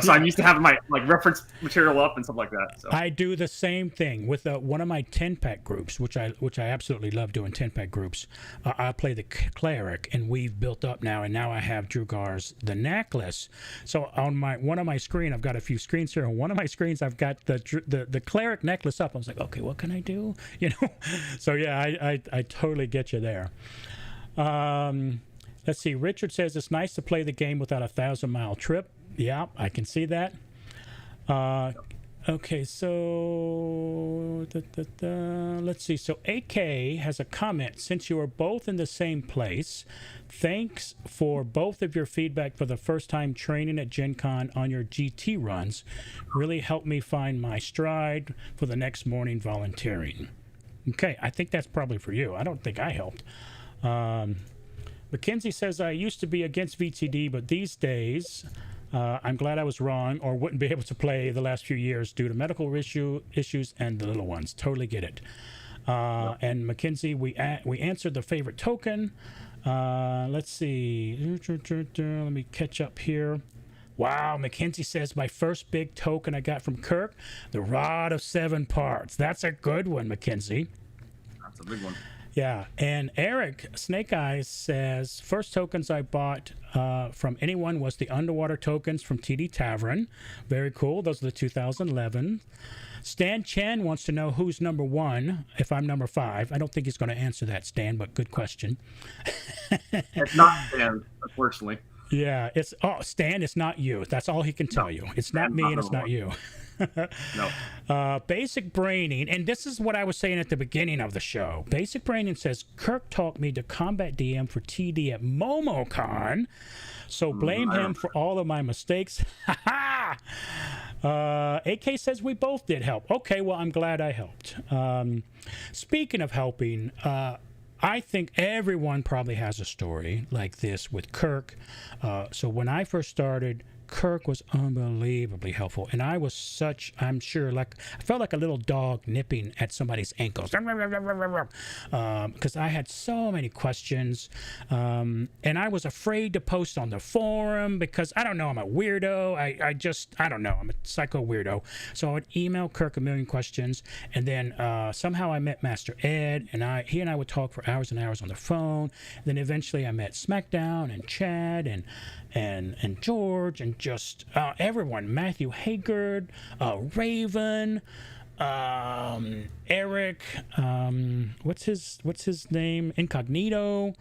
So I'm used to having my reference material up and stuff like that. So I do the same thing with one of my 10-pack groups, which I absolutely love doing 10-pack groups. I play the Cleric, and we've built up now, and now I have Drugar's the necklace. So on one of my screen, I've got a few screens here. On one of my screens, I've got the Cleric necklace up. I was like, okay, what can I do? So yeah, I totally get you there. Let's see. Richard says it's nice to play the game without a 1,000-mile trip. Yeah, I can see that. Okay, so let's see. So AK has a comment. Since you are both in the same place, thanks for both of your feedback for the first time training at Gen Con on your GT runs. Really helped me find my stride for the next morning volunteering. Okay, I think that's probably for you. I don't think I helped. Mackenzie says, I used to be against VTD, but these days... I'm glad I was wrong or wouldn't be able to play the last few years due to medical issues and the little ones. Totally get it. And Mackenzie, we answered the favorite token. Let's see. Let me catch up here. Wow, Mackenzie says my first big token I got from Kirk, the Rod of 7 Parts. That's a good one, Mackenzie. That's a big one. Yeah, and Eric Snake Eyes says first tokens I bought from anyone was the underwater tokens from TD Tavern. Very cool. Those are the 2011. Stan Chen wants to know who's number 1 if I'm number 5. I don't think he's going to answer that, Stan, but good question. It's not Stan, unfortunately. Yeah, Stan, it's not you. That's all he can tell you. It's not me and it's not you. No. Basic Braining, and this is what I was saying at the beginning of the show. Basic Braining says Kirk taught me to combat DM for TD at MomoCon, so blame him for all of my mistakes. AK says we both did help. Okay, well, I'm glad I helped. Speaking of helping, I think everyone probably has a story like this with Kirk. So when I first started, Kirk was unbelievably helpful, and I was I'm sure, like I felt like a little dog nipping at somebody's ankles, because I had so many questions, and I was afraid to post on the forum because I don't know, I'm a weirdo. I don't know, I'm a psycho weirdo. So I would email Kirk a million questions, and then somehow I met Master Ed, and he and I would talk for hours and hours on the phone. And then eventually I met SmackDown and Chad and George and just everyone, Matthew Haggard, Raven, Eric, what's his name, Incognito,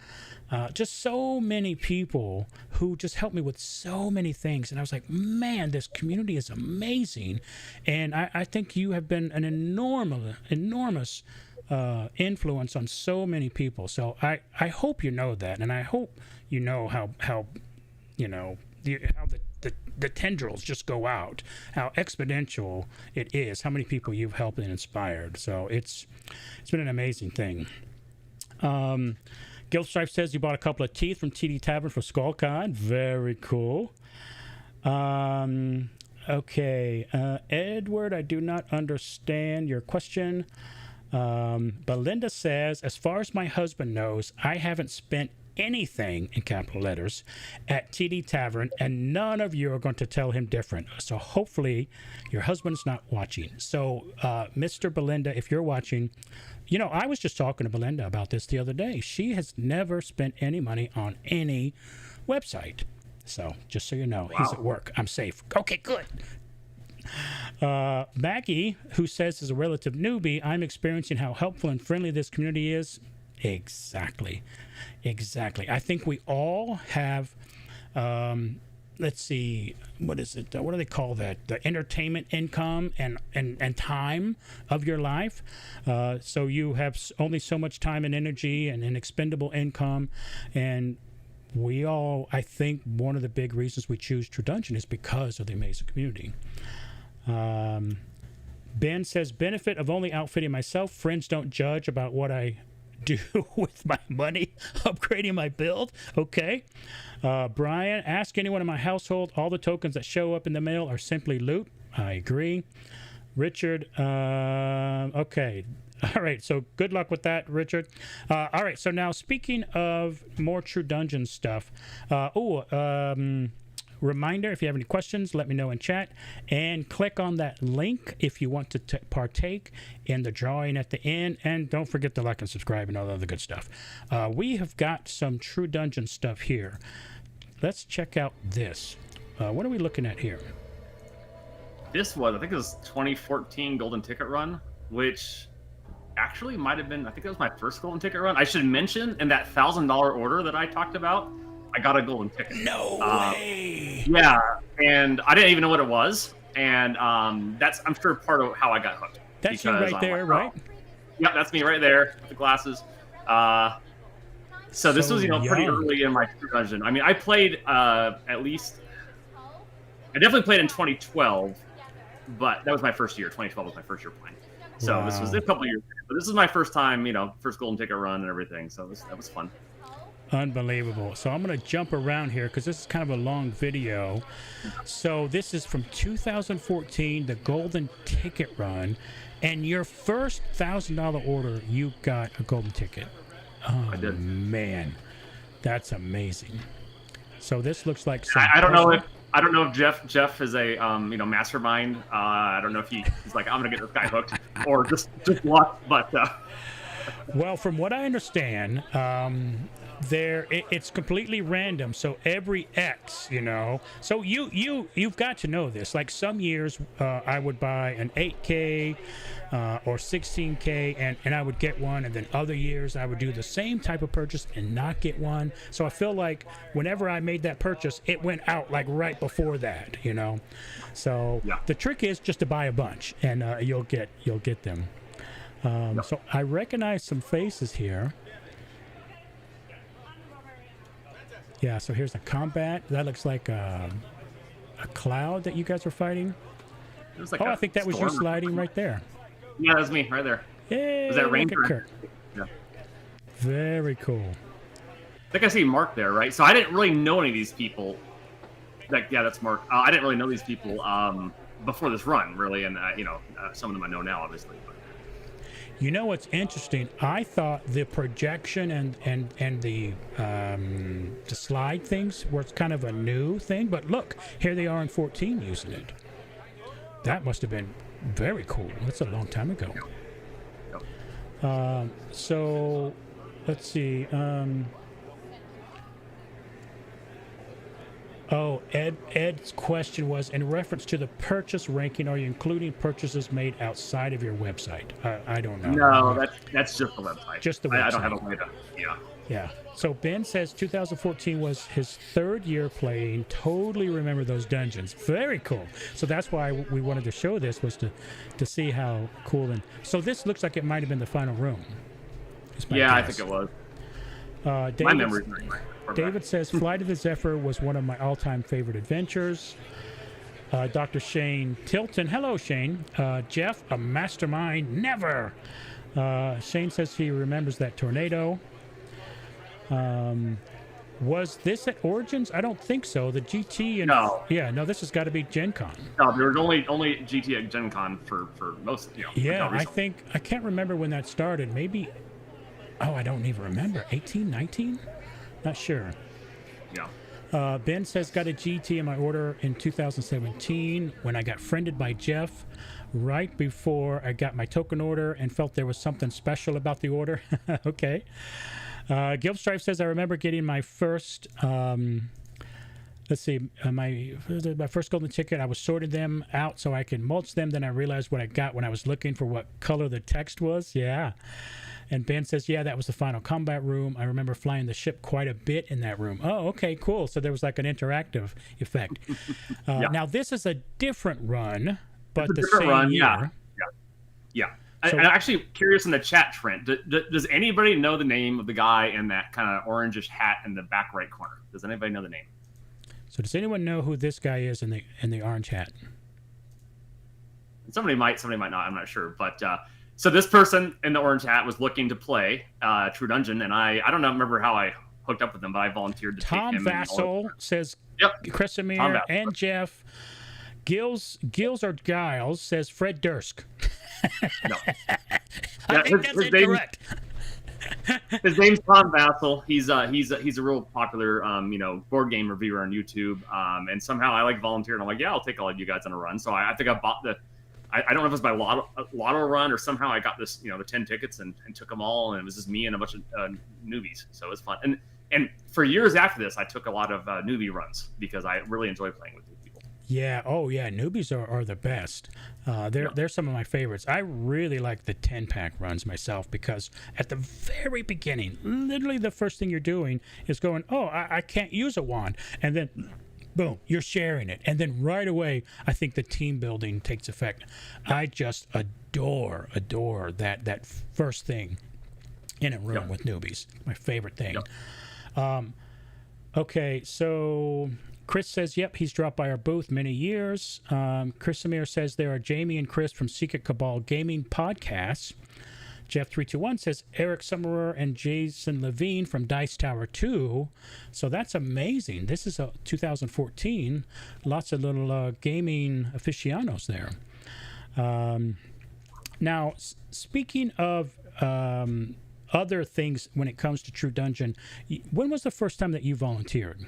just so many people who just helped me with so many things. And I was like, man, this community is amazing. And I think you have been an enormous influence on so many people. So I hope you know that, and I hope you know how you know how the tendrils just go out, how exponential it is, how many people you've helped and inspired. So it's been an amazing thing. Guildstripe says you bought a couple of teeth from TD Tavern for SkullCon. Very cool. Okay, Edward, I do not understand your question. Belinda says, as far as my husband knows, I haven't spent anything in capital letters at TD Tavern, and none of you are going to tell him different. So hopefully your husband's not watching. So Mr. Belinda, if you're watching, you know, I was just talking to Belinda about this the other day. She has never spent any money on any website. So just so you know, wow. He's at work. I'm safe. Okay, good. Maggie, who says as a relative newbie, I'm experiencing how helpful and friendly this community is. Exactly. I think we all have, let's see, what is it? What do they call that? The entertainment income and time of your life. So you have only so much time and energy and an expendable income. And we all, I think one of the big reasons we choose True Dungeon is because of the amazing community. Ben says, benefit of only outfitting myself. Friends don't judge about what I do with my money, upgrading my build. Okay. Brian, ask anyone in my household. All the tokens that show up in the mail are simply loot. I agree. Richard, okay. All right, so good luck with that, Richard. All right, so now speaking of more True Dungeon stuff. Reminder, if you have any questions, let me know in chat, and click on that link if you want to partake in the drawing at the end, and don't forget to like and subscribe and all the other good stuff. We have got some True Dungeon stuff here. Let's check out this. What are we looking at here? This was, I think it was 2014 Golden Ticket Run, which actually might have been, I think it was my first Golden Ticket Run. I should mention, in that $1,000 order that I talked about, I got a golden ticket. No way. Yeah, and I didn't even know what it was, and that's, I'm sure, part of how I got hooked. That's you right there, right? Yep, that's me right there with the glasses. So this was, pretty early in my True Dungeon. I mean, I played at least, I definitely played in 2012, but that was my first year. 2012 was my first year playing. So This was a couple years ago. But this is my first time, first golden ticket run and everything. So that was fun. Unbelievable. So I'm going to jump around here because this is kind of a long video. So this is from 2014, the Golden Ticket Run, and your first $1,000 order, you got a golden ticket. Oh, I did. Man, that's amazing. So this looks like some I don't know if Jeff is a mastermind. I don't know if he's like, I'm gonna get this guy hooked, or just luck. But well, from what I understand, it's completely random. So every X, so you've got to know this. Like some years, I would buy an 8K or 16K, and I would get one, and then other years I would do the same type of purchase and not get one. So I feel like whenever I made that purchase, it went out like right before that, So yeah. The trick is just to buy a bunch, and you'll get them. So I recognize some faces here. Yeah, so here's a combat. That looks like a cloud that you guys are fighting. Like I think that was you sliding right there. Yeah, that was me right there. Yay, was that Ranger? Kirk. Yeah. Very cool. I think I see Mark there, right? So I didn't really know any of these people. Like, yeah, that's Mark. I didn't really know these people before this run, really, and some of them I know now, obviously. But. You know what's interesting? I thought the projection and the slide things were kind of a new thing, but look, here they are in 14 using it. That must have been very cool. That's a long time ago. Yep. So, let's see. Ed's question was, in reference to the purchase ranking, are you including purchases made outside of your website? I don't know. No, that's just the website. Just the website. I don't have a way to, Yeah. So Ben says 2014 was his third year playing. Totally remember those dungeons. Very cool. So that's why we wanted to show this, was to see how cool. And so this looks like it might have been the final room. Yeah, guess. I think it was. My memory's very good. David says Flight of the Zephyr was one of my all-time favorite adventures. Dr. Shane Tilton. Hello, Shane. Jeff, a mastermind. Never. Shane says he remembers that tornado. Was this at Origins? I don't think so. The GT and no. Yeah, no. This has got to be Gen Con. No, there was only GT at Gen Con for most. Yeah, I can't remember when that started. Maybe. Oh, I don't even remember. 18, 19? Not sure. Yeah. Ben says, got a GT in my order in 2017 when I got friended by Jeff right before I got my token order and felt there was something special about the order. Okay. Gilstrife says, I remember getting my first, my first golden ticket. I was sorting them out so I could mulch them. Then I realized what I got when I was looking for what color the text was. Yeah. And Ben says, yeah, that was the final combat room. I remember flying the ship quite a bit in that room. Oh, okay, cool. So there was like an interactive effect. Yeah. Now, this is a different run, but the different same run, year. Yeah. So, I'm actually curious in the chat, Trent. Does anybody know the name of the guy in that kind of orangish hat in the back right corner? Does anybody know the name? So does anyone know who this guy is in the orange hat? Somebody might not. I'm not sure, but. So this person in the orange hat was looking to play True Dungeon, and I don't remember how I hooked up with him, but I volunteered to take him. Tom Vassal says, yep. Kresimir and Jeff. Gills or Giles says Fred Durst. No. I think that's incorrect. His name's Tom Vassal. He's a real popular board game reviewer on YouTube. And somehow I volunteered. I'm like, yeah, I'll take all of you guys on a run. So I think I bought I don't know if it was my lotto run or somehow I got this, the 10 tickets and took them all, and it was just me and a bunch of newbies. So it was fun. And for years after this, I took a lot of newbie runs because I really enjoy playing with new people. Yeah. Oh, yeah. Newbies are the best. They're some of my favorites. I really like the 10-pack runs myself because at the very beginning, literally the first thing you're doing is going, oh, I can't use a wand. And then boom, you're sharing it. And then right away, I think the team building takes effect. I just adore that first thing in a room with newbies. My favorite thing. Yep. Okay, so Chris says, yep, he's dropped by our booth many years. Chris Samir says there are Jamie and Chris from Secret Cabal Gaming podcasts. Jeff321 says Eric Summerer and Jason Levine from Dice Tower 2. So that's amazing. This is 2014. Lots of little gaming aficionados there. Now, speaking of other things when it comes to True Dungeon, when was the first time that you volunteered?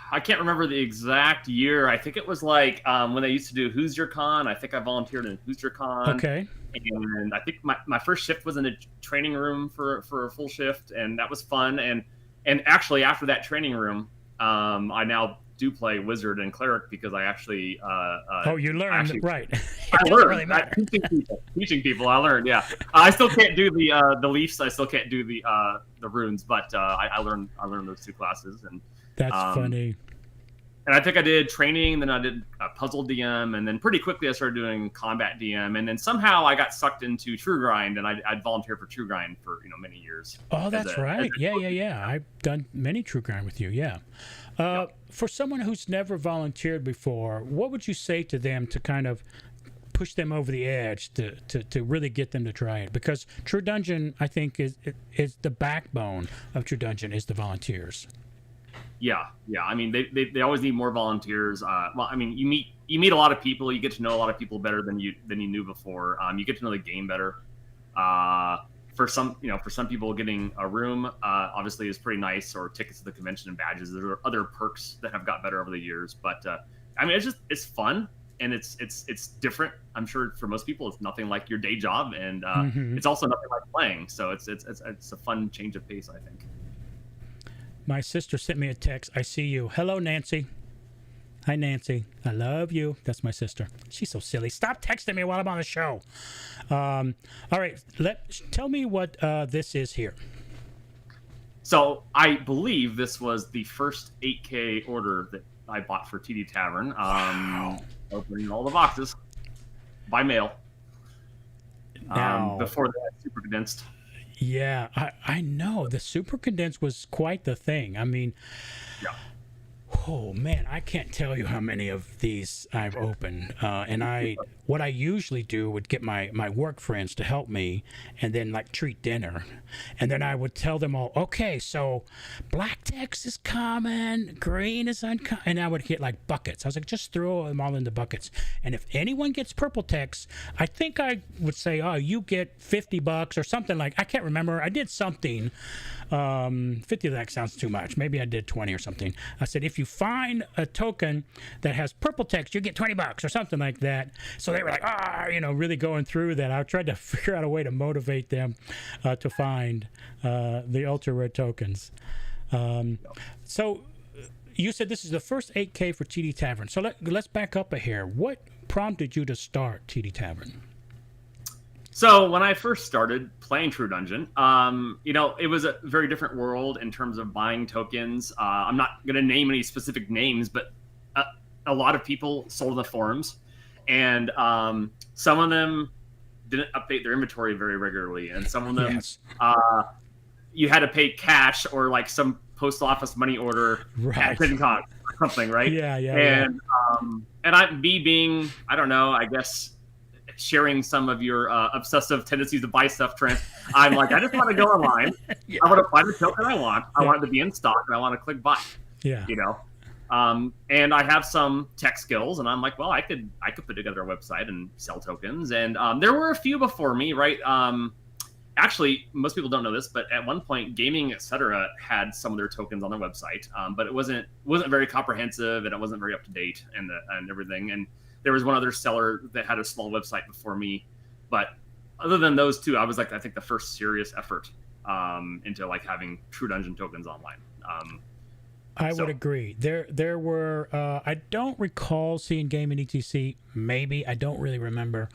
I can't remember the exact year. I think it was when they used to do Who's Your Con. I think I volunteered in Who's Your Con. Okay. And I think my first shift was in a training room for a full shift, and that was fun. And actually, after that training room, I now do play Wizard and Cleric because I actually. You learned, right. I learned. Really teaching people, I learned, yeah. I still can't do the Leafs. I still can't do the runes, but I learned those two classes. And that's funny. And I think I did training, then I did a puzzle DM, and then pretty quickly I started doing combat DM, and then somehow I got sucked into True Grind, and I'd volunteered for True Grind for many years. Oh, that's right. Yeah. I've done many True Grind with you. Yeah. For someone who's never volunteered before, what would you say to them to kind of push them over the edge to really get them to try it, because True Dungeon, I think, is the backbone of True Dungeon is the volunteers. Yeah. I mean, they always need more volunteers. Well, I mean, you meet a lot of people. You get to know a lot of people better than you knew before. You get to know the game better. For some people, getting a room obviously is pretty nice, or tickets to the convention and badges. There are other perks that have got better over the years, but I mean, it's fun. And it's different. I'm sure for most people, it's nothing like your day job, and it's also nothing like playing. So it's a fun change of pace, I think. My sister sent me a text. I see you. Hello, Nancy. Hi, Nancy. I love you. That's my sister. She's so silly. Stop texting me while I'm on the show. All right, tell me what this is here. So I believe this was the first 8K order that I bought for TD Tavern. Wow. Opening all the boxes by mail. Now, before that, super condensed. Yeah, I know. The super condensed was quite the thing. I mean, yeah. Oh man, I can't tell you how many of these I've opened. And what I usually do would get my work friends to help me, and then like treat dinner, and then I would tell them all, okay, so black text is common, green is uncommon, and I would get like buckets. I was like, just throw them all in the buckets, and if anyone gets purple text, I think I would say, oh, you get $50 or something like. I can't remember. I did something. 50 of that sounds too much. Maybe I did 20 or something. I said, if you find a token that has purple text, you get $20 or something like that. So they were like, really going through that. I tried to figure out a way to motivate them to find the ultra rare tokens. So you said this is the first 8K for TD Tavern. So let's back up a here. What prompted you to start TD Tavern? So when I first started playing True Dungeon, it was a very different world in terms of buying tokens. I'm not going to name any specific names, but a lot of people sold in the forums, and some of them didn't update their inventory very regularly, and some of them Yes. You had to pay cash or like some post office money order at FinCon or something, right? Yeah. And being, I don't know, I guess, sharing some of your obsessive tendencies to buy stuff, Trent. I'm like, I just want to go online. Yeah. I want to find the token I want. I want it to be in stock, and I want to click buy. Yeah. And I have some tech skills, and I'm like, well, I could put together a website and sell tokens. And there were a few before me, right? Actually, most people don't know this, but at one point, Gaming Etc. had some of their tokens on their website, but it wasn't very comprehensive, and it wasn't very up to date, and everything. And there was one other seller that had a small website before me, but other than those two, I was like, I think the first serious effort into like having True Dungeon tokens online. I would agree. There were I don't recall seeing Gaming ETC. Maybe I don't really remember,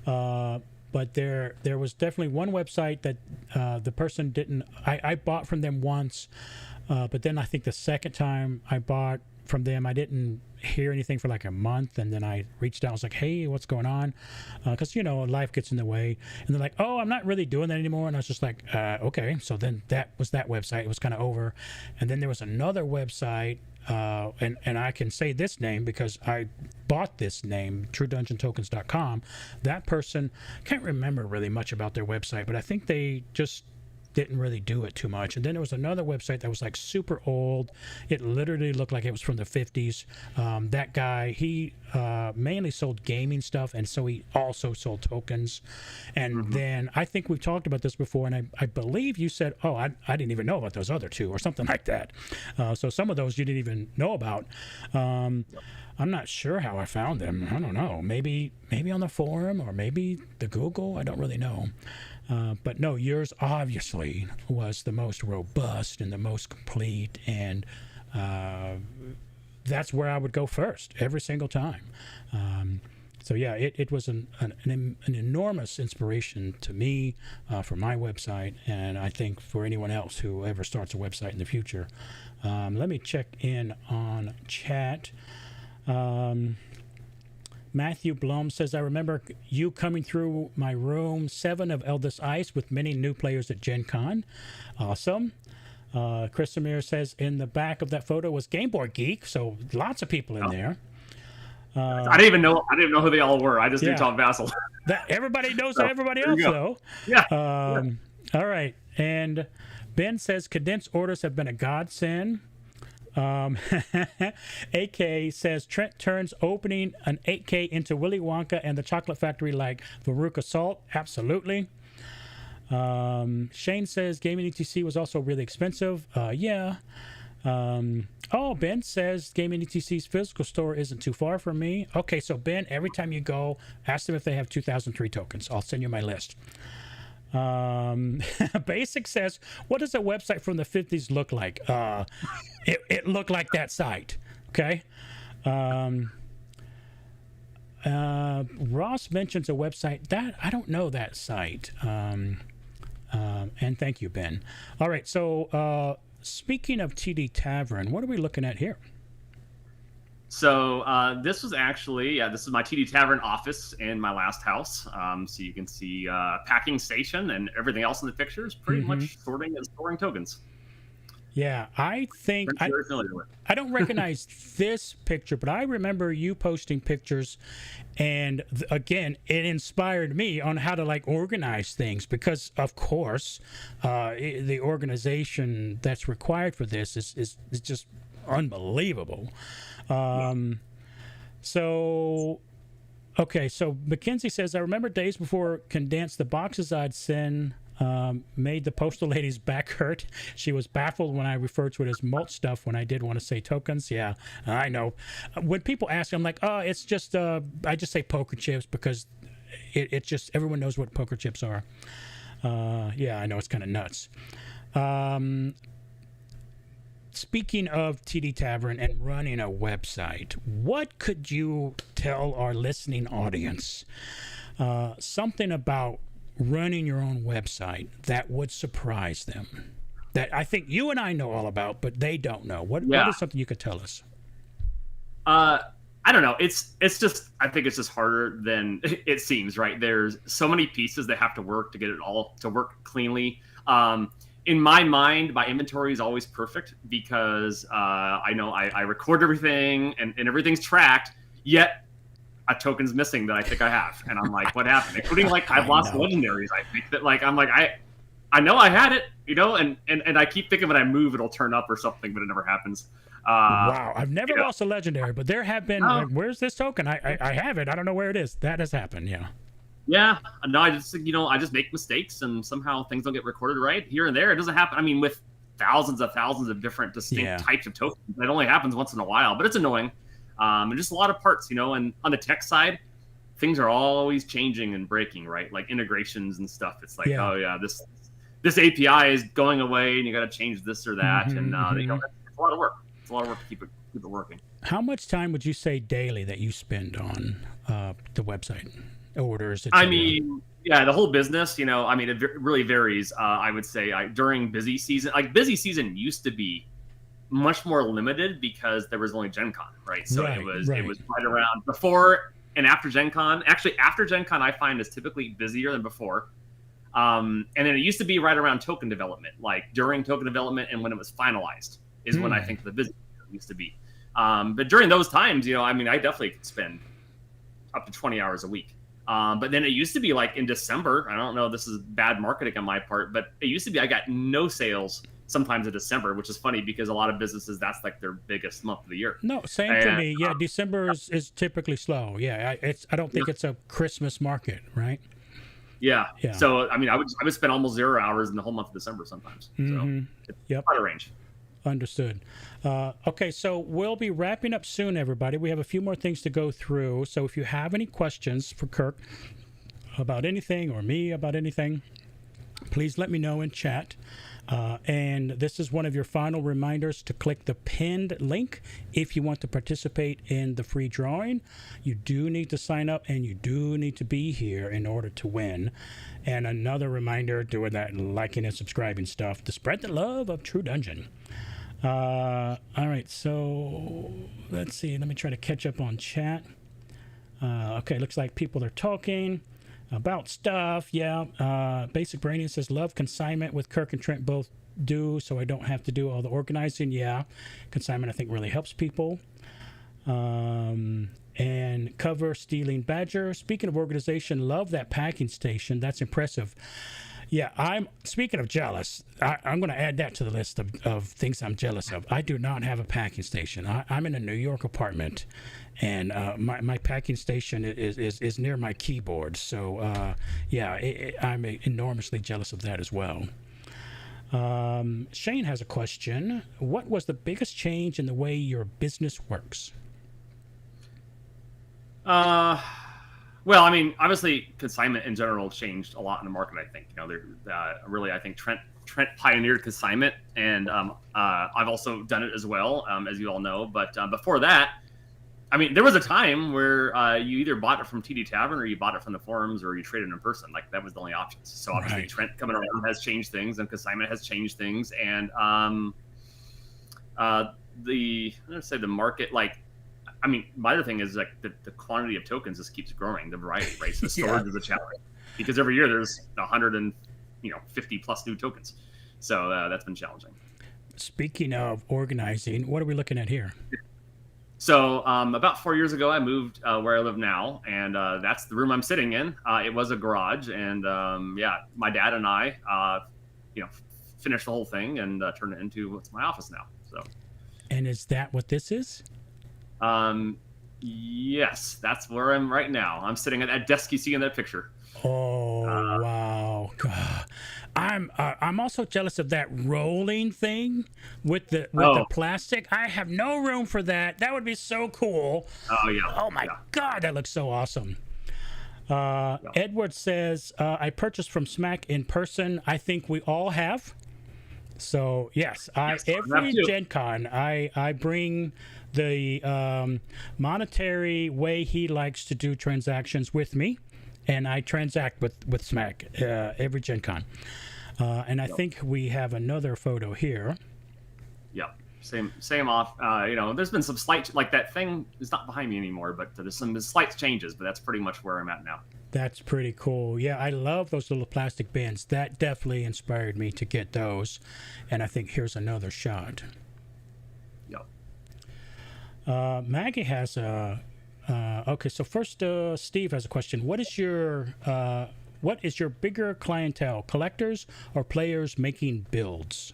but there was definitely one website that the person didn't. I bought from them once, but then I think the second time I bought from them, I didn't hear anything for like a month, and then I reached out. I was like, hey, what's going on? Because life gets in the way, and they're like, oh, I'm not really doing that anymore. And I was just like, okay. So then that was that website. It was kind of over. And then there was another website, and I can say this name because I bought this name, truedungeontokens.com. That person, can't remember really much about their website, but I think they just didn't really do it too much. And then there was another website that was like super old. It literally looked like it was from the 50s. That guy, he mainly sold gaming stuff, and so he also sold tokens. And then I think we've talked about this before, and I believe you said, oh, I didn't even know about those other two or something like that. So some of those you didn't even know about. I'm not sure how I found them. I don't know. Maybe on the forum, or maybe the Google. I don't really know. But no, yours obviously was the most robust and the most complete, and that's where I would go first every single time. So yeah, it was an enormous inspiration to me for my website, and I think for anyone else who ever starts a website in the future. Let me check in on chat. Matthew Blum says, I remember you coming through my room 7 of Eldest Ice with many new players at Gen Con. Awesome. Chris Samir says, in the back of that photo was Game Boy Geek, so lots of people in there. I didn't even know who they all were. I just knew Tom Vassell. That everybody knows everybody else though. Yeah. All right. And Ben says condensed orders have been a godsend. AK says Trent turns opening an 8K into Willy Wonka and the Chocolate Factory like Veruca Salt. Absolutely. Shane says gaming ETC was also really expensive. Yeah. Ben says gaming ETC's physical store isn't too far from me. Okay, so Ben, every time you go, ask them if they have 2003 tokens. I'll send you my list. Basic says, what does a website from the 50s look like? It looked like that site. Okay. Ross mentions a website that I don't know that site. And thank you, Ben. All right. So, speaking of TD Tavern, what are we looking at here? So this was actually, this is my TD Tavern office in my last house. So you can see packing station and everything else in the picture is pretty much sorting and storing tokens. Yeah, I think I don't recognize this picture, but I remember you posting pictures, and again, it inspired me on how to like organize things because, of course, the organization that's required for this is just unbelievable. So Mackenzie says, I remember days before Condensed, the boxes I'd send made the postal lady's back hurt. She was baffled when I referred to it as malt stuff when I did want to say tokens. Yeah, I know. When people ask, I'm like, it's just, I just say poker chips because it just, everyone knows what poker chips are. Yeah, I know, it's kind of nuts. Speaking of TD Tavern and running a website, what could you tell our listening audience? Something about running your own website that would surprise them, that I think you and I know all about, but they don't know. What is something you could tell us? I don't know. It's just, I think it's just harder than it seems, right? There's so many pieces that have to work to get it all to work cleanly. In my mind, my inventory is always perfect because I know I record everything and everything's tracked, yet a token's missing that I think I have. And I'm like, what happened? Including like I've lost legendaries, I think that like I'm like I know I had it, and I keep thinking when I move it'll turn up or something, but it never happes. Wow, I've never lost a legendary, but there have been like, where's this token? I have it. I don't know where it is. That has happened, yeah. Yeah, no, I just I just make mistakes and somehow things don't get recorded right here and there. It doesn't happen. I mean, with thousands of different distinct types of tokens, it only happens once in a while, but it's annoying. And just a lot of parts, and on the tech side, things are always changing and breaking, right? Like integrations and stuff. It's like, this API is going away, and you got to change this or that, and it's a lot of work. It's a lot of work to keep it working. How much time would you say daily that you spend on the website? Orders, I mean, the whole business, I mean, it really varies. I would say during busy season, busy season used to be much more limited because there was only Gen Con, right? So it was right around before and after Gen Con. Actually, after Gen Con, I find is typically busier than before. And then it used to be right around token development, like during token development and when it was finalized is when I think the busy used to be. But during those times, I mean, I definitely could spend up to 20 hours a week. But then it used to be like in December. I don't know, this is bad marketing on my part, but it used to be I got no sales sometimes in December, which is funny because a lot of businesses, that's like their biggest month of the year. No, same for me. Yeah, December is typically slow. Yeah, I don't think it's a Christmas market, right? Yeah. So, I mean, I would spend almost 0 hours in the whole month of December sometimes. So it's quite a range. Understood. Okay, so we'll be wrapping up soon, everybody. We have a few more things to go through. So if you have any questions for Kirk about anything or me about anything, please let me know in chat. And this is one of your final reminders to click the pinned link if you want to participate in the free drawing. You do need to sign up and you do need to be here in order to win. And another reminder, doing that liking and subscribing stuff to spread the love of True Dungeon. All right, so let's see. Let me try to catch up on chat. Okay, looks like people are talking about stuff. Yeah, Basic Brainian says, love consignment with Kirk and Trent both do, so I don't have to do all the organizing. Yeah, consignment I think really helps people. And And Cover Stealing Badger. Speaking of organization, love that packing station. That's impressive. Yeah, speaking of jealous, I'm going to add that to the list of things I'm jealous of. I do not have a packing station. I'm in a New York apartment, and my packing station is near my keyboard. So, I'm enormously jealous of that as well. Shane has a question. What was the biggest change in the way your business works? Well, I mean, obviously, consignment in general changed a lot in the market. I think really, I think Trent pioneered consignment, and I've also done it as well, as you all know. But before that, I mean, there was a time where you either bought it from TD Tavern or you bought it from the forums or you traded in person. Like that was the only options. So obviously, Right. Trent coming around has changed things, and consignment has changed things, and the market, like. I mean, my other thing is like the quantity of tokens just keeps growing, the variety, right? So the storage is a challenge because every year there's 150 plus new tokens. So that's been challenging. Speaking of organizing, what are we looking at here? So about 4 years ago, I moved where I live now, and that's the room I'm sitting in. It was a garage, and my dad and I, finished the whole thing and turned it into what's my office now. So. And is that what this is? Yes, that's where I'm right now. I'm sitting at that desk you see in that picture. Oh, wow. God. I'm also jealous of that rolling thing with the plastic. I have no room for that. That would be so cool. Oh, yeah. Oh, my God. That looks so awesome. Edward says, I purchased from Smack in person. I think we all have. So, yes, every Gen Con, I bring the monetary way he likes to do transactions with me, and I transact with Smack every Gen Con. And I think we have another photo here. Yeah, same off. There's been some slight, like that thing is not behind me anymore, but there's some slight changes, but that's pretty much where I'm at now. That's pretty cool. Yeah, I love those little plastic bins. That definitely inspired me to get those. And I think here's another shot. Yep. Maggie has a... okay, so first Steve has a question. What is your bigger clientele, collectors or players making builds?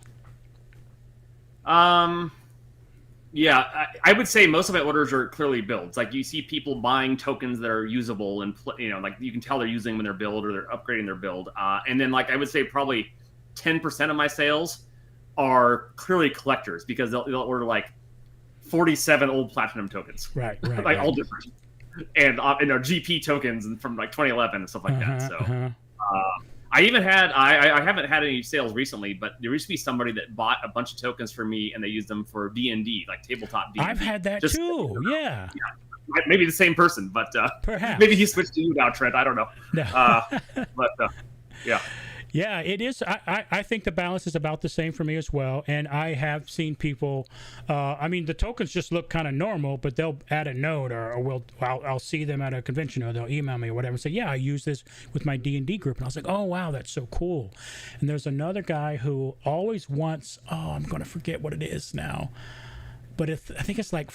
Yeah, I would say most of my orders are clearly builds. Like you see people buying tokens that are usable, and like you can tell they're using them in their build or they're upgrading their build. And then like I would say probably 10% of my sales are clearly collectors because they'll order like 47 old platinum tokens, right, like all different, and our GP tokens and from like 2011 and stuff like that. So. I haven't had any sales recently, but there used to be somebody that bought a bunch of tokens for me and they used them for D&D, like tabletop D&D. I've had that too. Yeah. Maybe the same person, but perhaps maybe he switched to you now, Trent. I don't know. No. But yeah. Yeah, it is. I think the balance is about the same for me as well. And I have seen people, the tokens just look kind of normal, but they'll add a note or I'll see them at a convention or they'll email me or whatever and say, yeah, I use this with my D&D group. And I was like, oh, wow, that's so cool. And there's another guy who always wants, I'm going to forget what it is now. But I think it's like,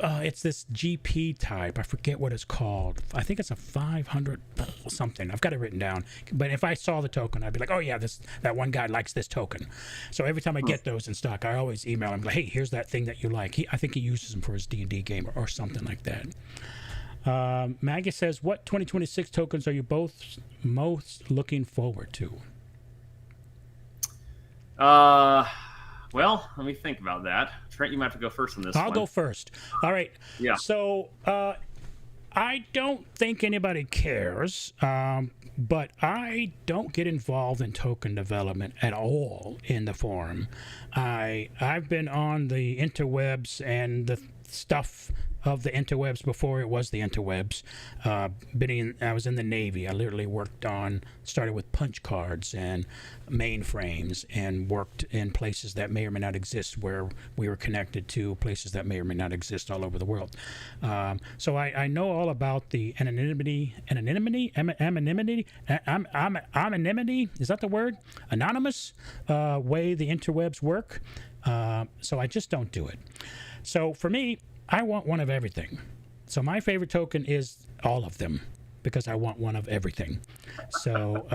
it's this GP type. I forget what it's called. I think it's a 500 something. I've got it written down. But if I saw the token, I'd be like, oh, yeah, that one guy likes this token. So every time I get those in stock, I always email him, like, hey, here's that thing that you like. I think he uses them for his D&D game or something like that. Maggie says, what 2026 tokens are you both most looking forward to? Well, let me think about that. Trent, you might have to go first on this one. I'll go first. All right. Yeah. So I don't think anybody cares, but I don't get involved in token development at all in the forum. I've been on the interwebs and the stuff of the interwebs before it was the interwebs. I was in the Navy. I literally started with punch cards and mainframes and worked in places that may or may not exist where we were connected to places that may or may not exist all over the world. So I know all about the anonymity, is that the word? Anonymous way the interwebs work. So I just don't do it. So for me, I want one of everything. So my favorite token is all of them because I want one of everything. So,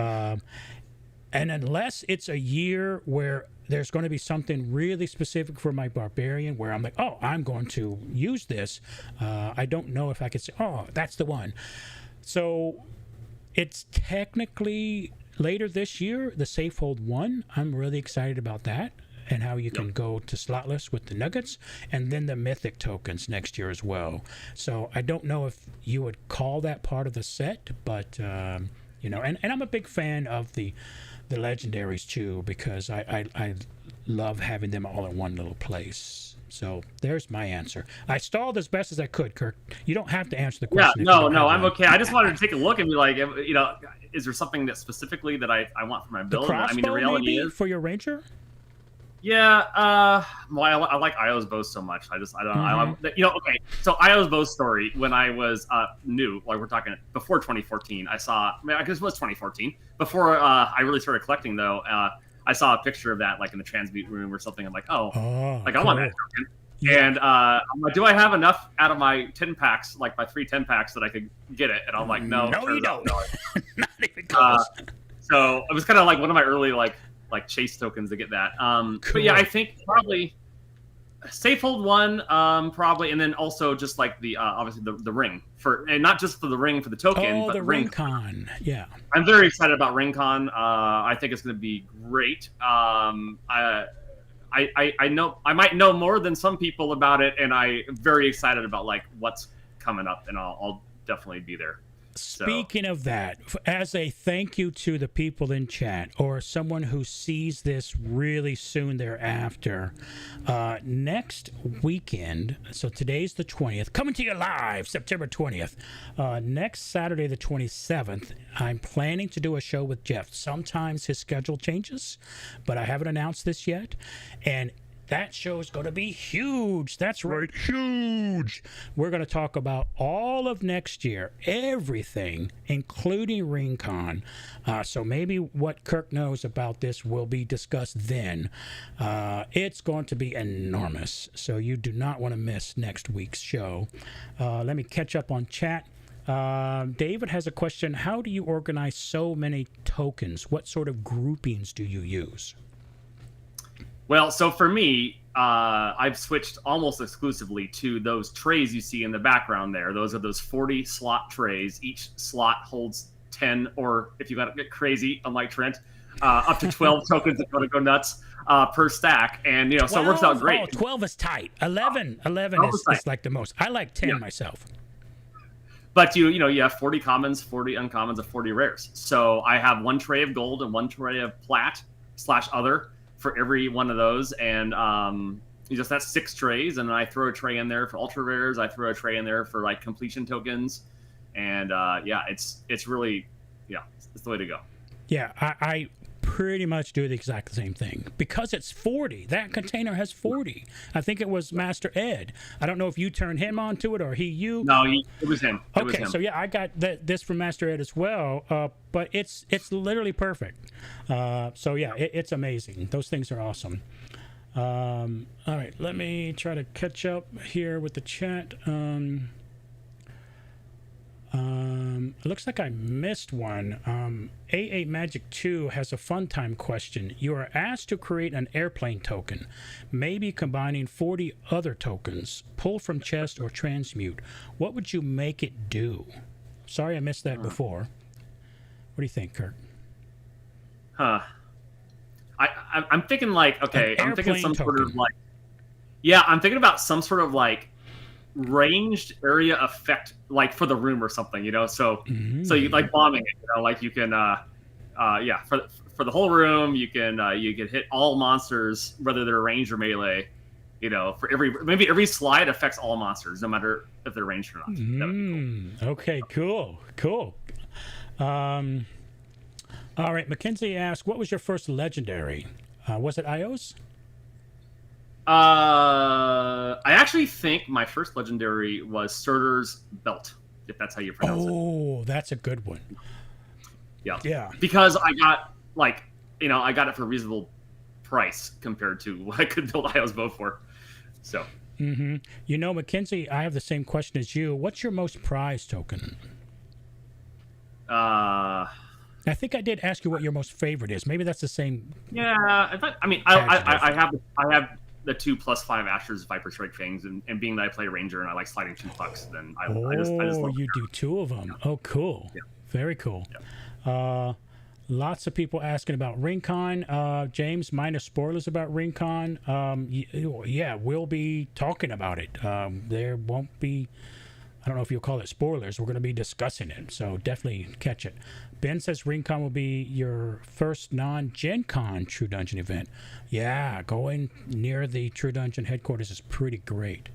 and unless it's a year where there's going to be something really specific for my barbarian where I'm like, oh, I'm going to use this, I don't know if I could say, oh, that's the one. So it's technically later this year, the Safehold 1. I'm really excited about that. And how you can go to slotless with the nuggets, and then the mythic tokens next year as well. So I don't know if you would call that part of the set, but you know, and I'm a big fan of the legendaries too, because I love having them all in one little place. So there's my answer. I stalled as best as I could, Kirk. You don't have to answer the question. Yeah, no, I'm okay. I just wanted to take a look and be like, you know, is there something that specifically that I want for my build? I mean, the reality maybe, is for your ranger. Yeah, well, I like Io's bow so much. I don't know. You know, okay. So Io's bow story. When I was new, like we're talking before 2014, I saw. I mean, I guess it was 2014. Before I really started collecting, though, I saw a picture of that like in the transmute room or something. I'm like, oh like I want that token. Yeah. And I'm like, do I have enough out of my 10 packs, like my 3 10 packs, that I could get it? And I'm like, no, you don't. No. Not even close. So it was kind of like one of my early like chase tokens to get that. Cool. But yeah, I think probably Safehold 1, probably, and then also just like the obviously the ring for, and not just for the ring for the token, but the ring con. Yeah, I'm very excited about ring con. I think it's going to be great. I know I might know more than some people about it, and I'm very excited about like what's coming up, and I'll definitely be there. Speaking of that, as a thank you to the people in chat or someone who sees this really soon thereafter, next weekend, so today's the 20th, coming to you live, September 20th, next Saturday the 27th, I'm planning to do a show with Jeff. Sometimes his schedule changes, but I haven't announced this yet, and that show is going to be huge. That's right, huge. We're going to talk about all of next year, everything, including RingCon. So maybe what Kirk knows about this will be discussed then. It's going to be enormous, so you do not want to miss next week's show. Let me catch up on chat. David has a question. How do you organize so many tokens? What sort of groupings do you use? Well, so for me, I've switched almost exclusively to those trays you see in the background there. Those are those 40 slot trays. Each slot holds 10, or if you got to get crazy, unlike Trent, up to 12 tokens if you want to go nuts per stack. And, you know, 12? So it works out great. 12 is tight. 11 is like the most. I like 10 myself. But you have 40 commons, 40 uncommons, and 40 rares. So I have one tray of gold and one tray of plat / other for every one of those, and that's 6 trays, and then I throw a tray in there for ultra rares. I throw a tray in there for like completion tokens, and it's really it's the way to go. Yeah, I pretty much do the exact same thing because it's 40. That container has 40. I think it was Master Ed. I don't know if you turned him onto it or you. No, it was him. Okay, so yeah, I got this from Master Ed as well. But it's literally perfect. So yeah, it's amazing. Those things are awesome. All right, let me try to catch up here with the chat. It looks like I missed one. AA Magic 2 has a fun time question. You are asked to create an airplane token, maybe combining 40 other tokens, pull from chest or transmute. What would you make it do? Sorry I missed that before. What do you think, Kirk? I'm thinking like, okay, I'm thinking some token. Sort of like, I'm thinking about some sort of like ranged area effect, like for the room or something, so you like bombing it, like you can for the whole room you can hit all monsters whether they're ranged or melee, for every slide affects all monsters no matter if they're ranged or not. That would be cool. Okay, cool. All right, Mackenzie asked, what was your first legendary? Was it Ios? I actually think my first legendary was Surtur's Belt, if that's how you pronounce it. Oh, that's a good one. Yeah. Because I got I got it for a reasonable price compared to what I could build Io's bow for. So Mm-hmm. You know, Mackenzie, I have the same question as you. What's your most prized token? Uh, I think I did ask you what your most favorite is. Maybe that's the same. yeah. I mean, Adjective. I have the 2+5 Asher's Viper Strike Fangs, and being that I play Ranger and I like sliding 2 pucks, then I just love you do 2 of them. Oh, cool. Yeah. Very cool. Yeah. Lots of people asking about RingCon. James, minor spoilers about RingCon. Yeah, we'll be talking about it. There won't be, I don't know if you'll call it spoilers. We're going to be discussing it, so definitely catch it. Ben says RingCon will be your first non-Gen Con True Dungeon event. Yeah, going near the True Dungeon headquarters is pretty great.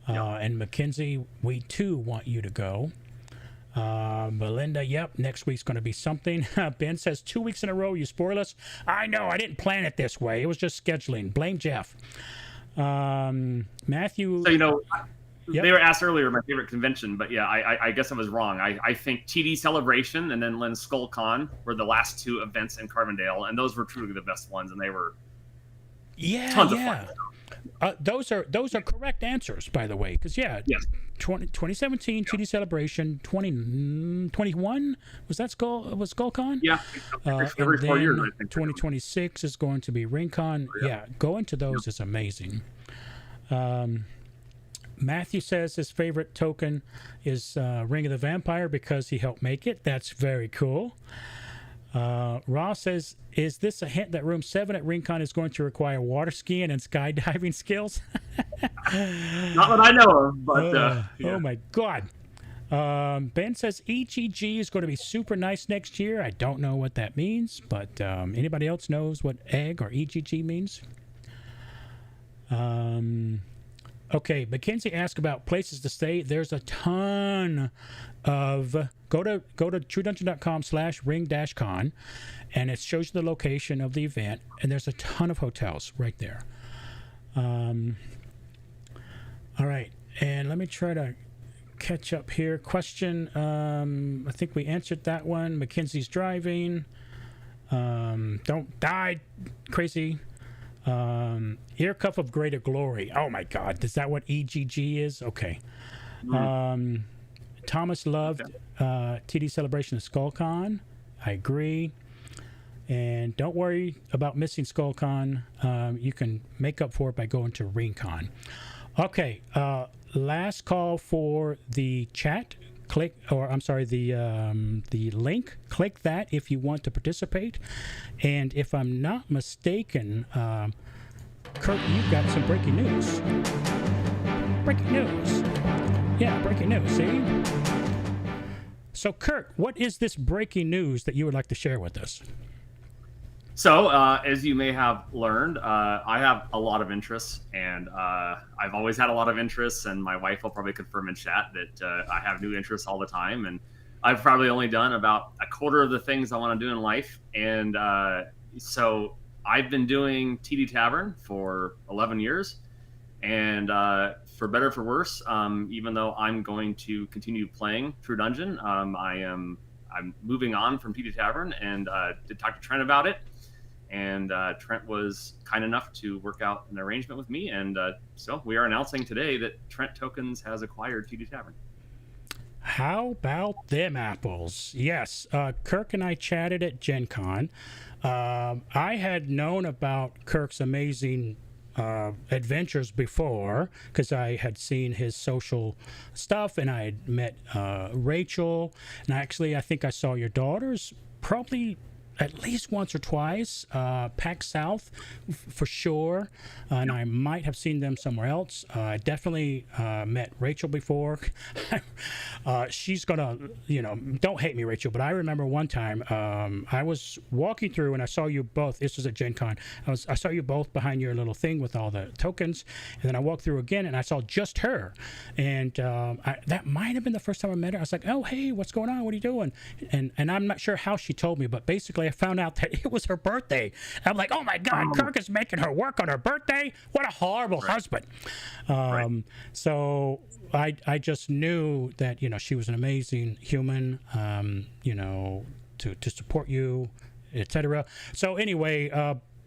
And Mackenzie, we too want you to go. Melinda, yep, next week's going to be something. Ben says 2 weeks in a row, you spoil us. I know, I didn't plan it this way. It was just scheduling. Blame Jeff. Matthew. So, you know, Yep. they were asked earlier my favorite convention, but yeah, I guess I was wrong. I think TD Celebration and then Lynn's Skull Con were the last 2 events in Carbondale, and those were truly the best ones, and they were tons of fun. Those are correct answers, by the way, because yes. 2017 TD Celebration, 2021 was SkullCon? Yeah, every 4 years. I think 2026 is going to be RingCon. Yeah, going to those is amazing. Matthew says his favorite token is Ring of the Vampire because he helped make it. That's very cool. Ross says, is this a hint that Room 7 at RingCon is going to require water skiing and skydiving skills? Not that I know of, but... yeah. Oh, my God. Ben says EGG is going to be super nice next year. I don't know what that means, but anybody else knows what egg or EGG means? Okay, Mackenzie asked about places to stay. There's a ton of... Go to truedungeon.com/ring-con, and it shows you the location of the event, and there's a ton of hotels right there. All right, and let me try to catch up here. Question, I think we answered that one. Mackenzie's driving. Don't die, crazy. Ear Cuff of Greater Glory. Oh my God, is that what EGG is? Okay. Thomas loved TD Celebration of SkullCon. I agree. And don't worry about missing SkullCon. You can make up for it by going to RingCon. Okay, last call for the chat. The link. Click that if you want to participate. And if I'm not mistaken, Kirk, you've got some breaking news. Breaking news. Yeah, breaking news, see? So, Kirk, what is this breaking news that you would like to share with us? So, as you may have learned, I have a lot of interests, and I've always had a lot of interests, and my wife will probably confirm in chat that I have new interests all the time, and I've probably only done about a quarter of the things I want to do in life, and so I've been doing TD Tavern for 11 years, and for better or for worse, even though I'm going to continue playing True Dungeon, I'm moving on from TD Tavern, and did talk to Trent about it. And Trent was kind enough to work out an arrangement with me. And so we are announcing today that trenttokens has acquired TD Tavern. How about them apples? Yes, Kirk and I chatted at Gen Con. I had known about Kirk's amazing adventures before because I had seen his social stuff, and I had met Rachel. And actually, I think I saw your daughters probably at least once or twice, PAX South for sure, and I might have seen them somewhere else. I definitely met Rachel before. She's gonna, don't hate me, Rachel, but I remember one time I was walking through and I saw you both. This was at Gen Con. I saw you both behind your little thing with all the tokens, and then I walked through again and I saw just her, and that might have been the first time I met her. I was like, oh, hey, what's going on? What are you doing? And I'm not sure how she told me, but basically I found out that it was her birthday. I'm like, oh my God, Kirk is making her work on her birthday. What a horrible husband. So I just knew that, she was an amazing human, to support you, etc. So anyway,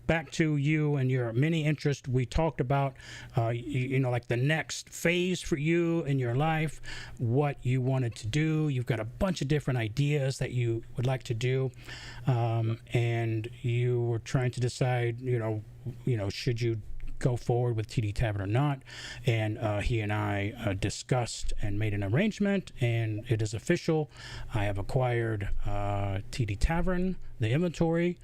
back to you and your many interests. We talked about, like the next phase for you in your life, what you wanted to do. You've got a bunch of different ideas that you would like to do, and you were trying to decide, should you go forward with TD Tavern or not. And he and I discussed and made an arrangement, and it is official. I have acquired TD Tavern, the inventory,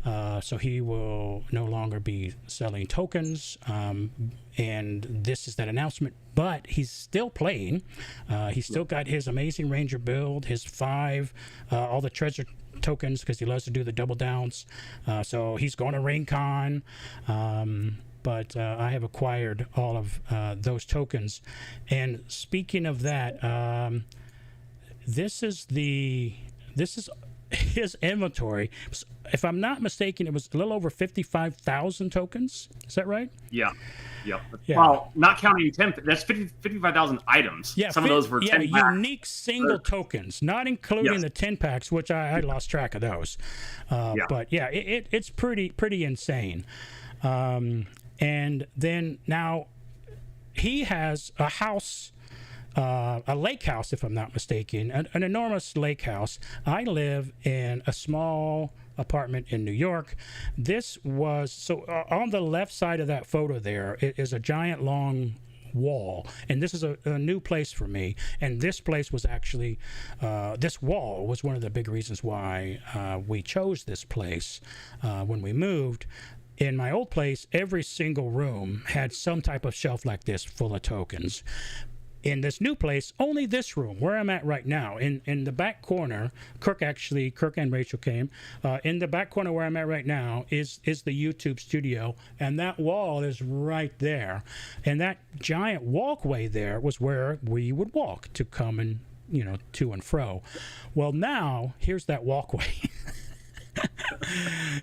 so he will no longer be selling tokens, and this is that announcement. But he's still playing. He's still got his amazing Ranger build, his 5, all the treasure tokens, because he loves to do the double downs. So he's going to RainCon. But I have acquired all of those tokens. And speaking of that, this is his inventory. If I'm not mistaken, it was a little over 55,000 tokens. Is that right? Yeah. Yep. Yeah. Well, not counting 10, that's 55,000 items. Yeah, some of those were 10 packs. Unique single tokens, not including the 10 packs, which I lost track of those. But yeah, it's pretty insane. And then now he has a house, a lake house, if I'm not mistaken, an enormous lake house. I live in a small apartment in New York. This was, so on the left side of that photo there is a giant long wall, and this is a new place for me. And this place was actually, this wall was one of the big reasons why we chose this place when we moved. In my old place, every single room had some type of shelf like this full of tokens. In this new place, only this room, where I'm at right now, in the back corner, Kirk and Rachel came, in the back corner where I'm at right now is the YouTube studio, and that wall is right there. And that giant walkway there was where we would walk to come and, to and fro. Well, now, here's that walkway.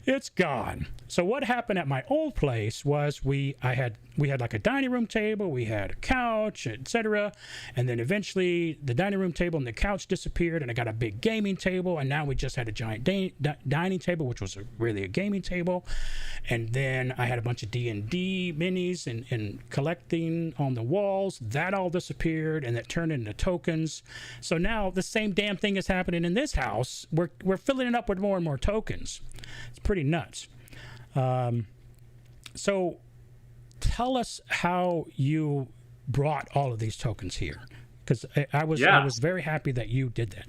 It's gone. So what happened at my old place was we had like a dining room table, we had a couch, etc. And then eventually the dining room table and the couch disappeared, and I got a big gaming table, and now we just had a giant dining table, which was really a gaming table. And then I had a bunch of D&D minis and collecting on the walls. That all disappeared, and that turned into tokens. So now the same damn thing is happening in this house. We're filling it up with more and more tokens. It's pretty nuts. So tell us how you brought all of these tokens here, because I was very happy that you did that.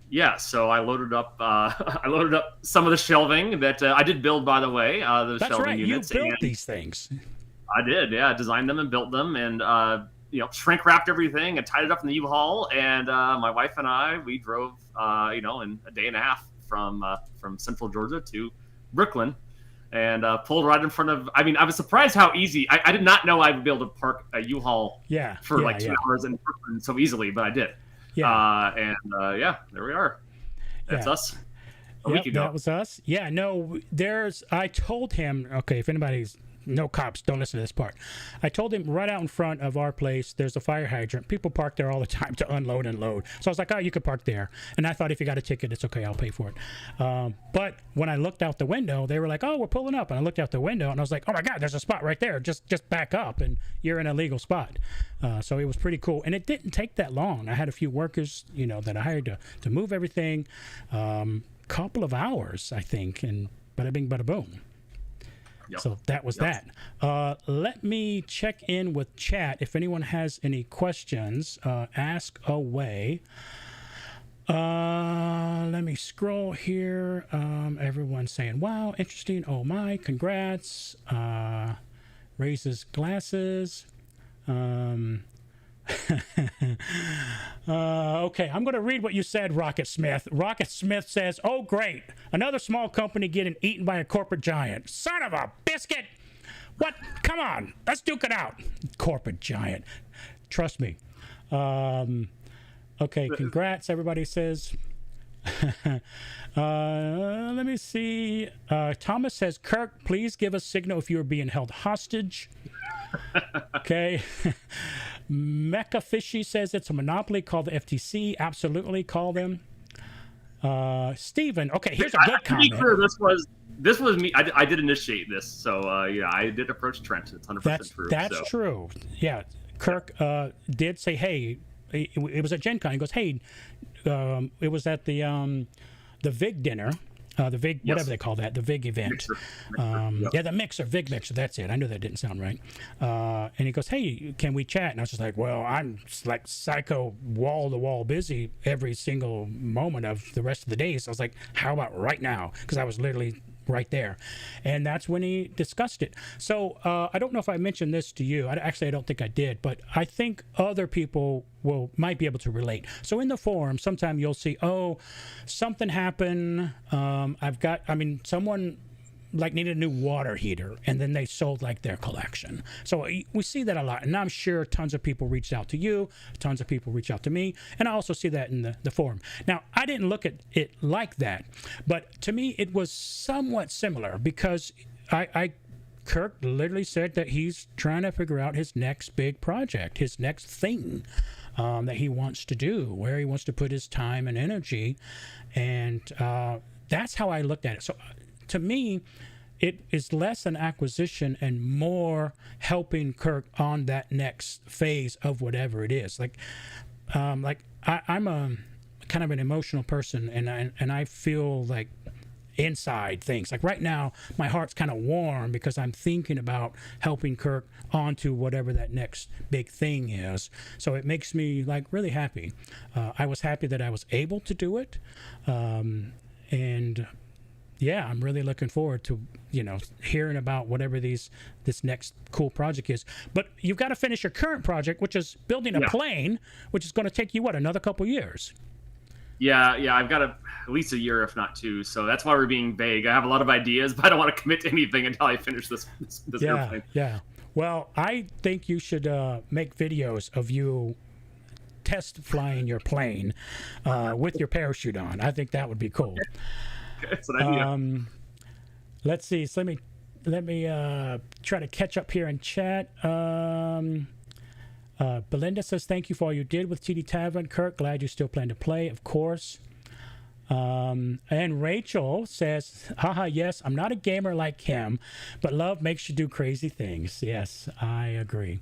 Yeah, so I loaded up some of the shelving that I did build, by the way. Those That's shelving right. units. You built these things. I did, yeah. Designed them and built them, and shrink wrapped everything and tied it up in the U-Haul. And my wife and I, we drove, in a day and a half from Central Georgia to Brooklyn, and pulled right in front of. I mean, I was surprised how easy. I did not know I would be able to park a U-Haul for 2 hours in Brooklyn so easily, but I did. Yeah. There we are. That's us. A week ago. That was us. Yeah, no, I told him, okay, if anybody's, no cops, don't listen to this part. I told him right out in front of our place, there's a fire hydrant. People park there all the time to unload and load. So I was like, oh, you could park there. And I thought if you got a ticket, it's okay, I'll pay for it. But when I looked out the window, they were like, oh, we're pulling up. And I looked out the window and I was like, oh my God, there's a spot right there. Just back up and you're in a legal spot. So it was pretty cool. And it didn't take that long. I had a few workers, that I hired to move everything. Couple of hours, I think, and bada bing, bada boom. Yep. So that was that. Let me check in with chat. If anyone has any questions, ask away. Let me scroll here. Everyone's saying, wow, interesting. Oh my, congrats. Raises glasses. Okay, I'm going to read what you said, Rocket Smith. Rocket Smith says, oh, great. Another small company getting eaten by a corporate giant. Son of a biscuit. What? Come on. Let's duke it out. Corporate giant. Trust me. Okay, congrats, everybody says. Let me see. Thomas says, Kirk, please give a signal if you are being held hostage. Okay. Mecha Fishy says it's a monopoly. Call the FTC. Absolutely, call them. Steven, okay, here's a good comment. To be clear, this was me. I did initiate this, so yeah, I did approach Trent. It's 100% true. That's true. Yeah, Kirk did say, hey, it was at Gen Con. He goes, hey, it was at the VIG dinner. The VIG, whatever they call that, the VIG event. Mixer. Yeah, the mixer, VIG mixer, that's it. I knew that didn't sound right. And he goes, hey, can we chat? And I was just like, well, I'm like psycho wall-to-wall busy every single moment of the rest of the day. So I was like, how about right now? Because I was literally right there. And that's when he discussed it. So I don't know if I mentioned this to you. Actually, I don't think I did, but I think other people might be able to relate. So in the forum, sometime you'll see, oh, something happened. Someone like needed a new water heater, and then they sold like their collection. So we see that a lot, and I'm sure tons of people reached out to you, tons of people reach out to me, and I also see that in the forum. Now, I didn't look at it like that, but to me it was somewhat similar, because Kirk literally said that he's trying to figure out his next big project, his next thing that he wants to do, where he wants to put his time and energy, and that's how I looked at it. So to me, it is less an acquisition and more helping Kirk on that next phase of whatever it is. I'm a kind of an emotional person, and I feel like inside things. Like right now, my heart's kind of warm because I'm thinking about helping Kirk onto whatever that next big thing is. So it makes me like really happy. I was happy that I was able to do it, and yeah, I'm really looking forward to, hearing about whatever this next cool project is. But you've got to finish your current project, which is building a plane, which is going to take you, another couple years? Yeah, I've got at least a year, if not two. So that's why we're being vague. I have a lot of ideas, but I don't want to commit to anything until I finish this airplane. Yeah. Well, I think you should make videos of you test flying your plane with your parachute on. I think that would be cool. That's an idea. Let's see. So let me try to catch up here in chat. Belinda says, thank you for all you did with TD Tavern. Kirk, glad you still plan to play, of course. And Rachel says, haha, yes, I'm not a gamer like him, but love makes you do crazy things. Yes, I agree.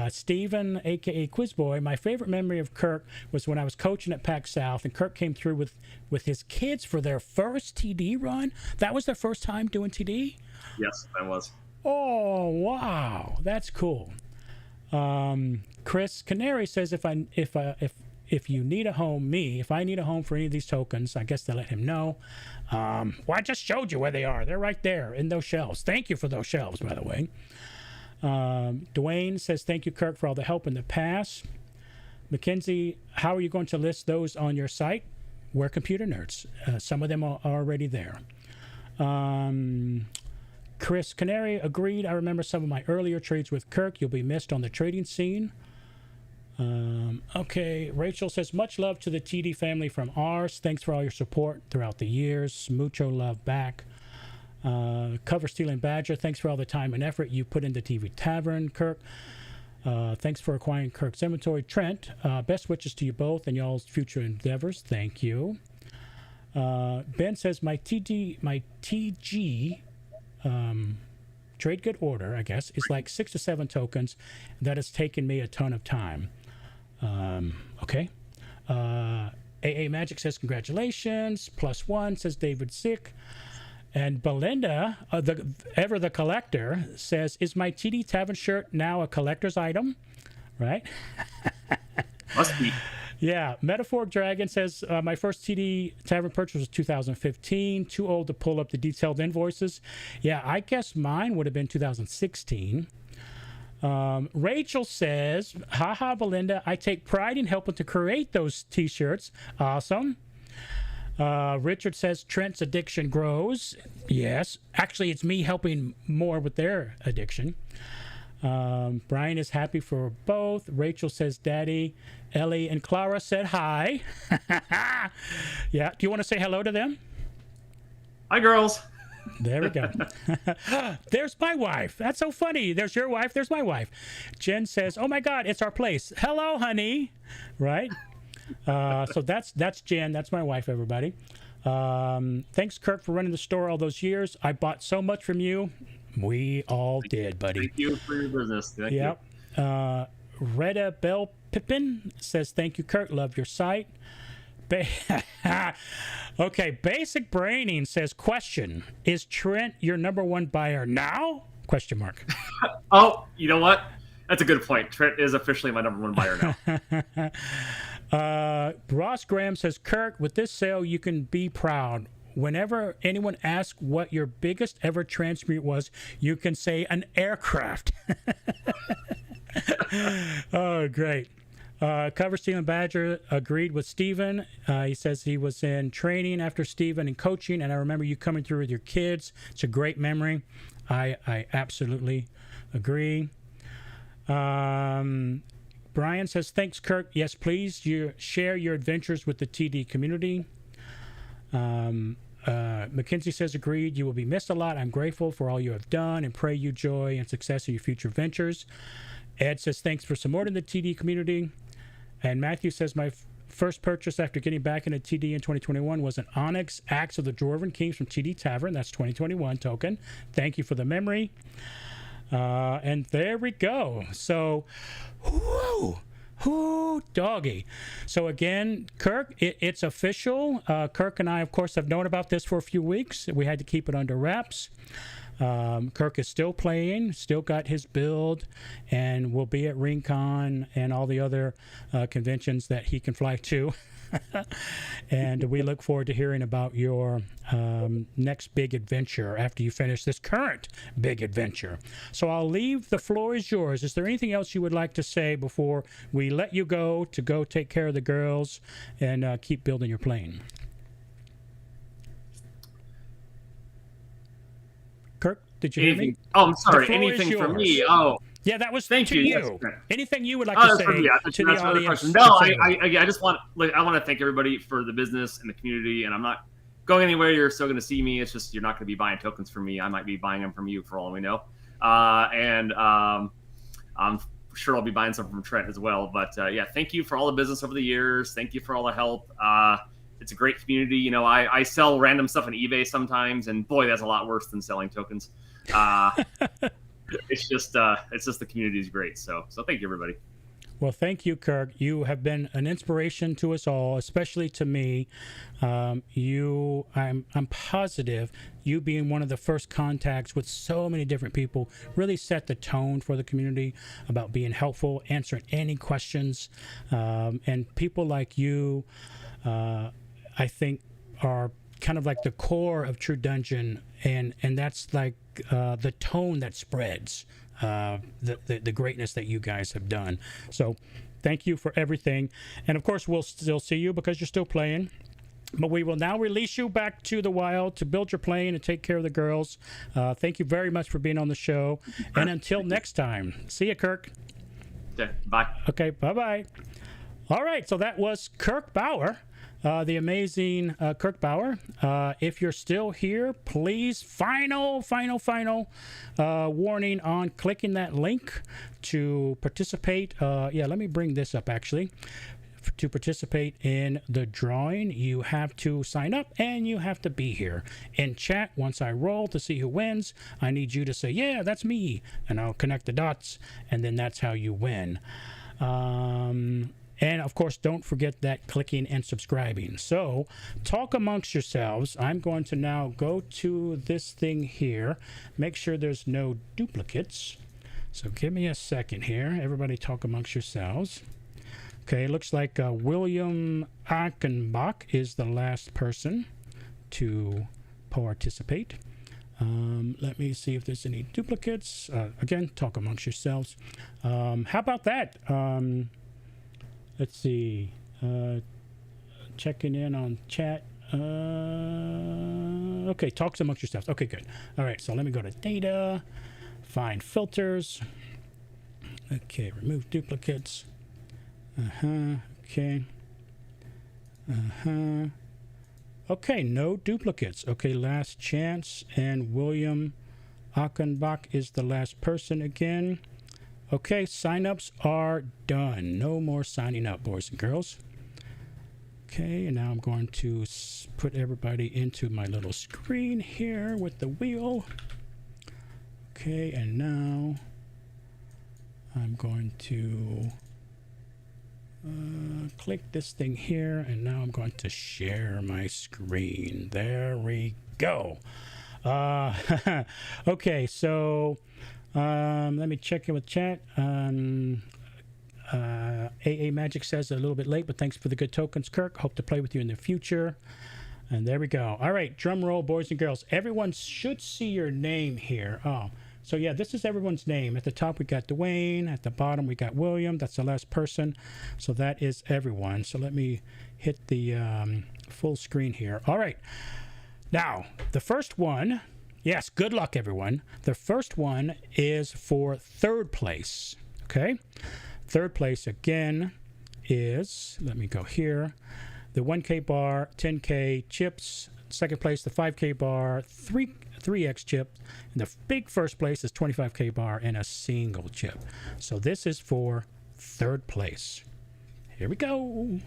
Steven, aka Quizboy, my favorite memory of Kirk was when I was coaching at PAC South, and Kirk came through with his kids for their first TD run. That was their first time doing TD? Yes, that was. Oh, wow. That's cool. Chris Canary says, if you need a home, if I need a home for any of these tokens, I guess they'll let him know. Well, I just showed you where they are. They're right there in those shelves. Thank you for those shelves, by the way. Dwayne says, thank you, Kirk, for all the help in the past. Mackenzie, how are you going to list those on your site? We're computer nerds. Some of them are already there. Chris Canary agreed. I remember some of my earlier trades with Kirk. You'll be missed on the trading scene. Okay, Rachel says, much love to the TD family from ours. Thanks for all your support throughout the years. Mucho love back. Cover Stealing Badger, thanks for all the time and effort you put into TV Tavern, Kirk. Thanks for acquiring Kirk's inventory. Trent, best wishes to you both and y'all's future endeavors. Thank you. Ben says, my TG trade good order, I guess, is like 6 to 7 tokens. That has taken me a ton of time. Okay. AA Magic says, congratulations. +1 says David Sick. And Belinda, the collector, says, is my TD Tavern shirt now a collector's item? Right? Must be. Yeah. Metaphoric Dragon says, my first TD Tavern purchase was 2015. Too old to pull up the detailed invoices. Yeah, I guess mine would have been 2016. Rachel says, haha, Belinda, I take pride in helping to create those t-shirts. Awesome. Richard says, Trent's addiction grows. Yes. Actually, it's me helping more with their addiction. Brian is happy for both. Rachel says, Daddy. Ellie and Clara said hi. Yeah. Do you want to say hello to them? Hi, girls. There we go. There's my wife. That's so funny. There's your wife. There's my wife. Jen says, oh, my God, it's our place. Hello, honey. Right? So that's Jen. That's my wife, everybody. Thanks, Kirk, for running the store all those years. I bought so much from you. We all did, buddy. Thank you for your business. Thank you. Retta Bell Pippin says, thank you, Kirk. Love your site. Okay, Basic Braining says, question, is Trent your #1 buyer now? Question mark. Oh, you know what? That's a good point. Trent is officially my #1 buyer now. Ross Graham says, Kirk, with this sale, you can be proud. Whenever anyone asks what your biggest ever transmute was, you can say an aircraft. Oh, great. Cover Steven Badger agreed with Steven. He says he was in training after Steven and coaching, and I remember you coming through with your kids. It's a great memory. I absolutely agree. Brian says, thanks, Kirk. Yes, please. You share your adventures with the TD community. Mackenzie says, agreed. You will be missed a lot. I'm grateful for all you have done and pray you joy and success in your future ventures. Ed says, thanks for supporting the TD community. And Matthew says, my first purchase after getting back into TD in 2021 was an Onyx Axe of the Dwarven Kings from TD Tavern. That's 2021 token. Thank you for the memory. And there we go. So, whoo, doggy. So again, Kirk, it's official. Kirk and I, of course, have known about this for a few weeks. We had to keep it under wraps. Kirk is still playing, still got his build, and will be at RingCon and all the other conventions that he can fly to. And we look forward to hearing about your next big adventure after you finish this current big adventure. So I'll leave, the floor is yours. Is there anything else you would like to say before we let you go to go take care of the girls and keep building your plane? Kirk, did you hear me? Oh, I'm sorry. Anything from me? Oh, yeah, that was thank to you. Yes. Anything you would like to say to the audience? No, I just want to thank everybody for the business and the community. And I'm not going anywhere. You're still going to see me. It's just you're not going to be buying tokens from me. I might be buying them from you for all we know. And I'm sure I'll be buying some from Trent as well. But yeah, thank you for all the business over the years. Thank you for all the help. It's a great community. You know, I sell random stuff on eBay sometimes, and boy, that's a lot worse than selling tokens. It's just the community is great. So thank you, everybody. Well, thank you, Kirk. You have been an inspiration to us all, especially to me. I'm positive you being one of the first contacts with so many different people really set the tone for the community about being helpful, answering any questions, and people like you. I think are kind of like the core of True Dungeon, and that's like the tone that spreads the greatness that you guys have done. So thank you for everything, and of course we'll still see you because you're still playing, but we will now release you back to the wild to build your plane and take care of the girls. Thank you very much for being on the show, and until next time, see you, Kirk. Okay, bye. Okay, bye-bye. All right, so that was Kirk Bauer. The amazing Kirk Bauer. If you're still here, please, final warning on clicking that link to participate. Yeah, let me bring this up actually. To participate in the drawing, you have to sign up and you have to be here. In chat, once I roll to see who wins, I need you to say, yeah, that's me. And I'll connect the dots, and then that's how you win. And, of course, don't forget that clicking and subscribing. So, talk amongst yourselves. I'm going to now go to this thing here. Make sure there's no duplicates. So, give me a second here. Everybody talk amongst yourselves. Okay, looks like William Achenbach is the last person to participate. Let me see if there's any duplicates. Again, talk amongst yourselves. How about that? Let's see. Checking in on chat. Okay, talks amongst yourselves. Okay, good. All right, so let me go to data, find filters. Okay, remove duplicates. Okay. Okay, no duplicates. Okay, last chance. And William Achenbach is the last person again. Okay, signups are done. No more signing up, boys and girls. Okay, and now I'm going to put everybody into my little screen here with the wheel. Okay, and now I'm going to click this thing here, and now I'm going to share my screen. There we go. Okay, so let me check in with chat. AA Magic says a little bit late, but thanks for the good tokens, Kirk. Hope to play with you in the future. And there we go. All right, drum roll, boys and girls. Everyone should see your name here. Oh, so yeah, this is everyone's name. At the top, we got Dwayne. At the bottom, we got William. That's the last person. So that is everyone. So let me hit the full screen here. All right. Now, the first one, yes, good luck, everyone. The first one is for third place. Okay. Third place again is, let me go here, the 1K bar, 10K chips. Second place, the 5K bar, 3X chip. And the big first place is 25K bar and a single chip. So this is for third place. Here we go.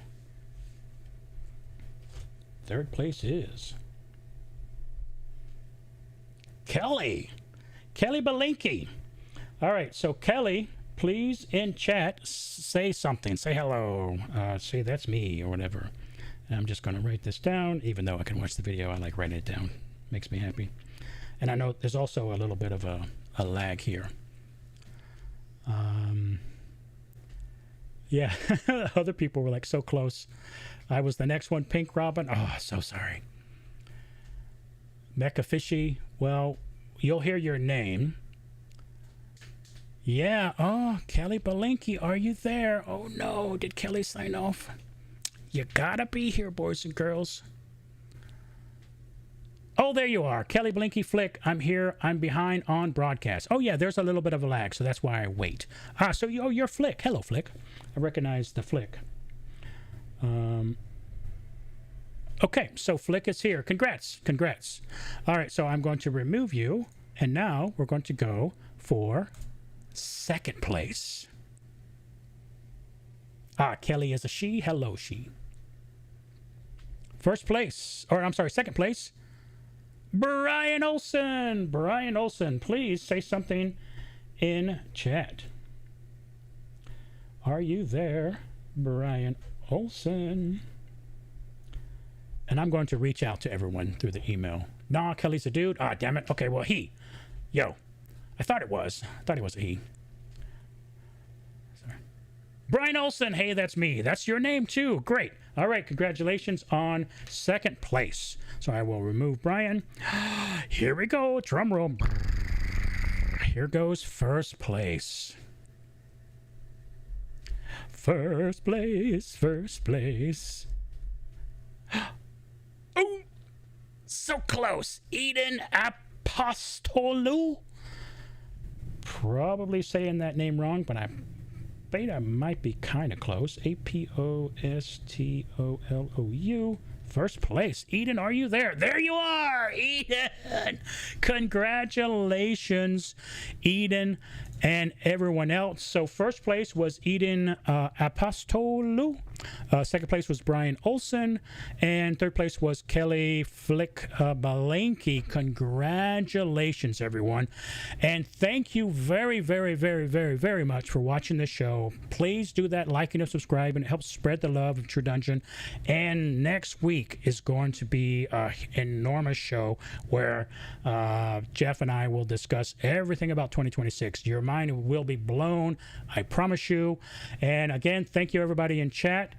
Third place is Kelly Belinky. All right, so Kelly, please in chat say something. Say hello. Say that's me or whatever. And I'm just going to write this down, even though I can watch the video. I like writing it down. Makes me happy. And I know there's also a little bit of a lag here. Yeah, other people were like so close. I was the next one. Pink Robin. Oh, so sorry. Mecha Fishy. Well, you'll hear your name. Yeah. Oh, Kelly Belinky, are you there? Oh, no. Did Kelly sign off? You gotta be here, boys and girls. Oh, there you are. Kelly Belinky Flick. I'm here. I'm behind on broadcast. Oh, yeah. There's a little bit of a lag, so that's why I wait. So you're Flick. Hello, Flick. I recognize the Flick. Okay, so Flick is here. Congrats. All right, so I'm going to remove you, and now we're going to go for second place. Kelly is a she. Hello, she. First place, or I'm sorry, second place, Brian Olson. Brian Olson, please say something in chat. Are you there, Brian Olson? And I'm going to reach out to everyone through the email. Nah, Kelly's a dude. Damn it. Okay, well, he. Yo. I thought it was. I thought he was a he. Sorry. Brian Olson. Hey, that's me. That's your name, too. Great. All right. Congratulations on second place. So I will remove Brian. Here we go. Drum roll. Here goes first place. First place. Oh, so close. Eden Apostolou. Probably saying that name wrong, but I bet I might be kind of close. Apostolou. First place. Eden, are you there? There you are, Eden. Congratulations, Eden and everyone else. So first place was Eden Apostolou. Second place was Brian Olson. And third place was Kelly Flick Belinky. Congratulations, everyone. And thank you very, very, very, very, very much for watching the show. Please do that, like and subscribe, and it helps spread the love of True Dungeon. And next week is going to be an enormous show where Jeff and I will discuss everything about 2026. Your mind will be blown, I promise you. And again, thank you everybody in chat.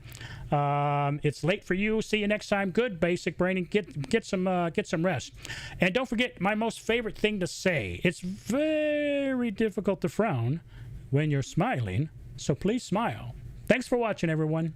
It's late for you. See you next time. Good basic braining. Get some rest. And don't forget my most favorite thing to say. It's very difficult to frown when you're smiling, so please smile. Thanks for watching, everyone.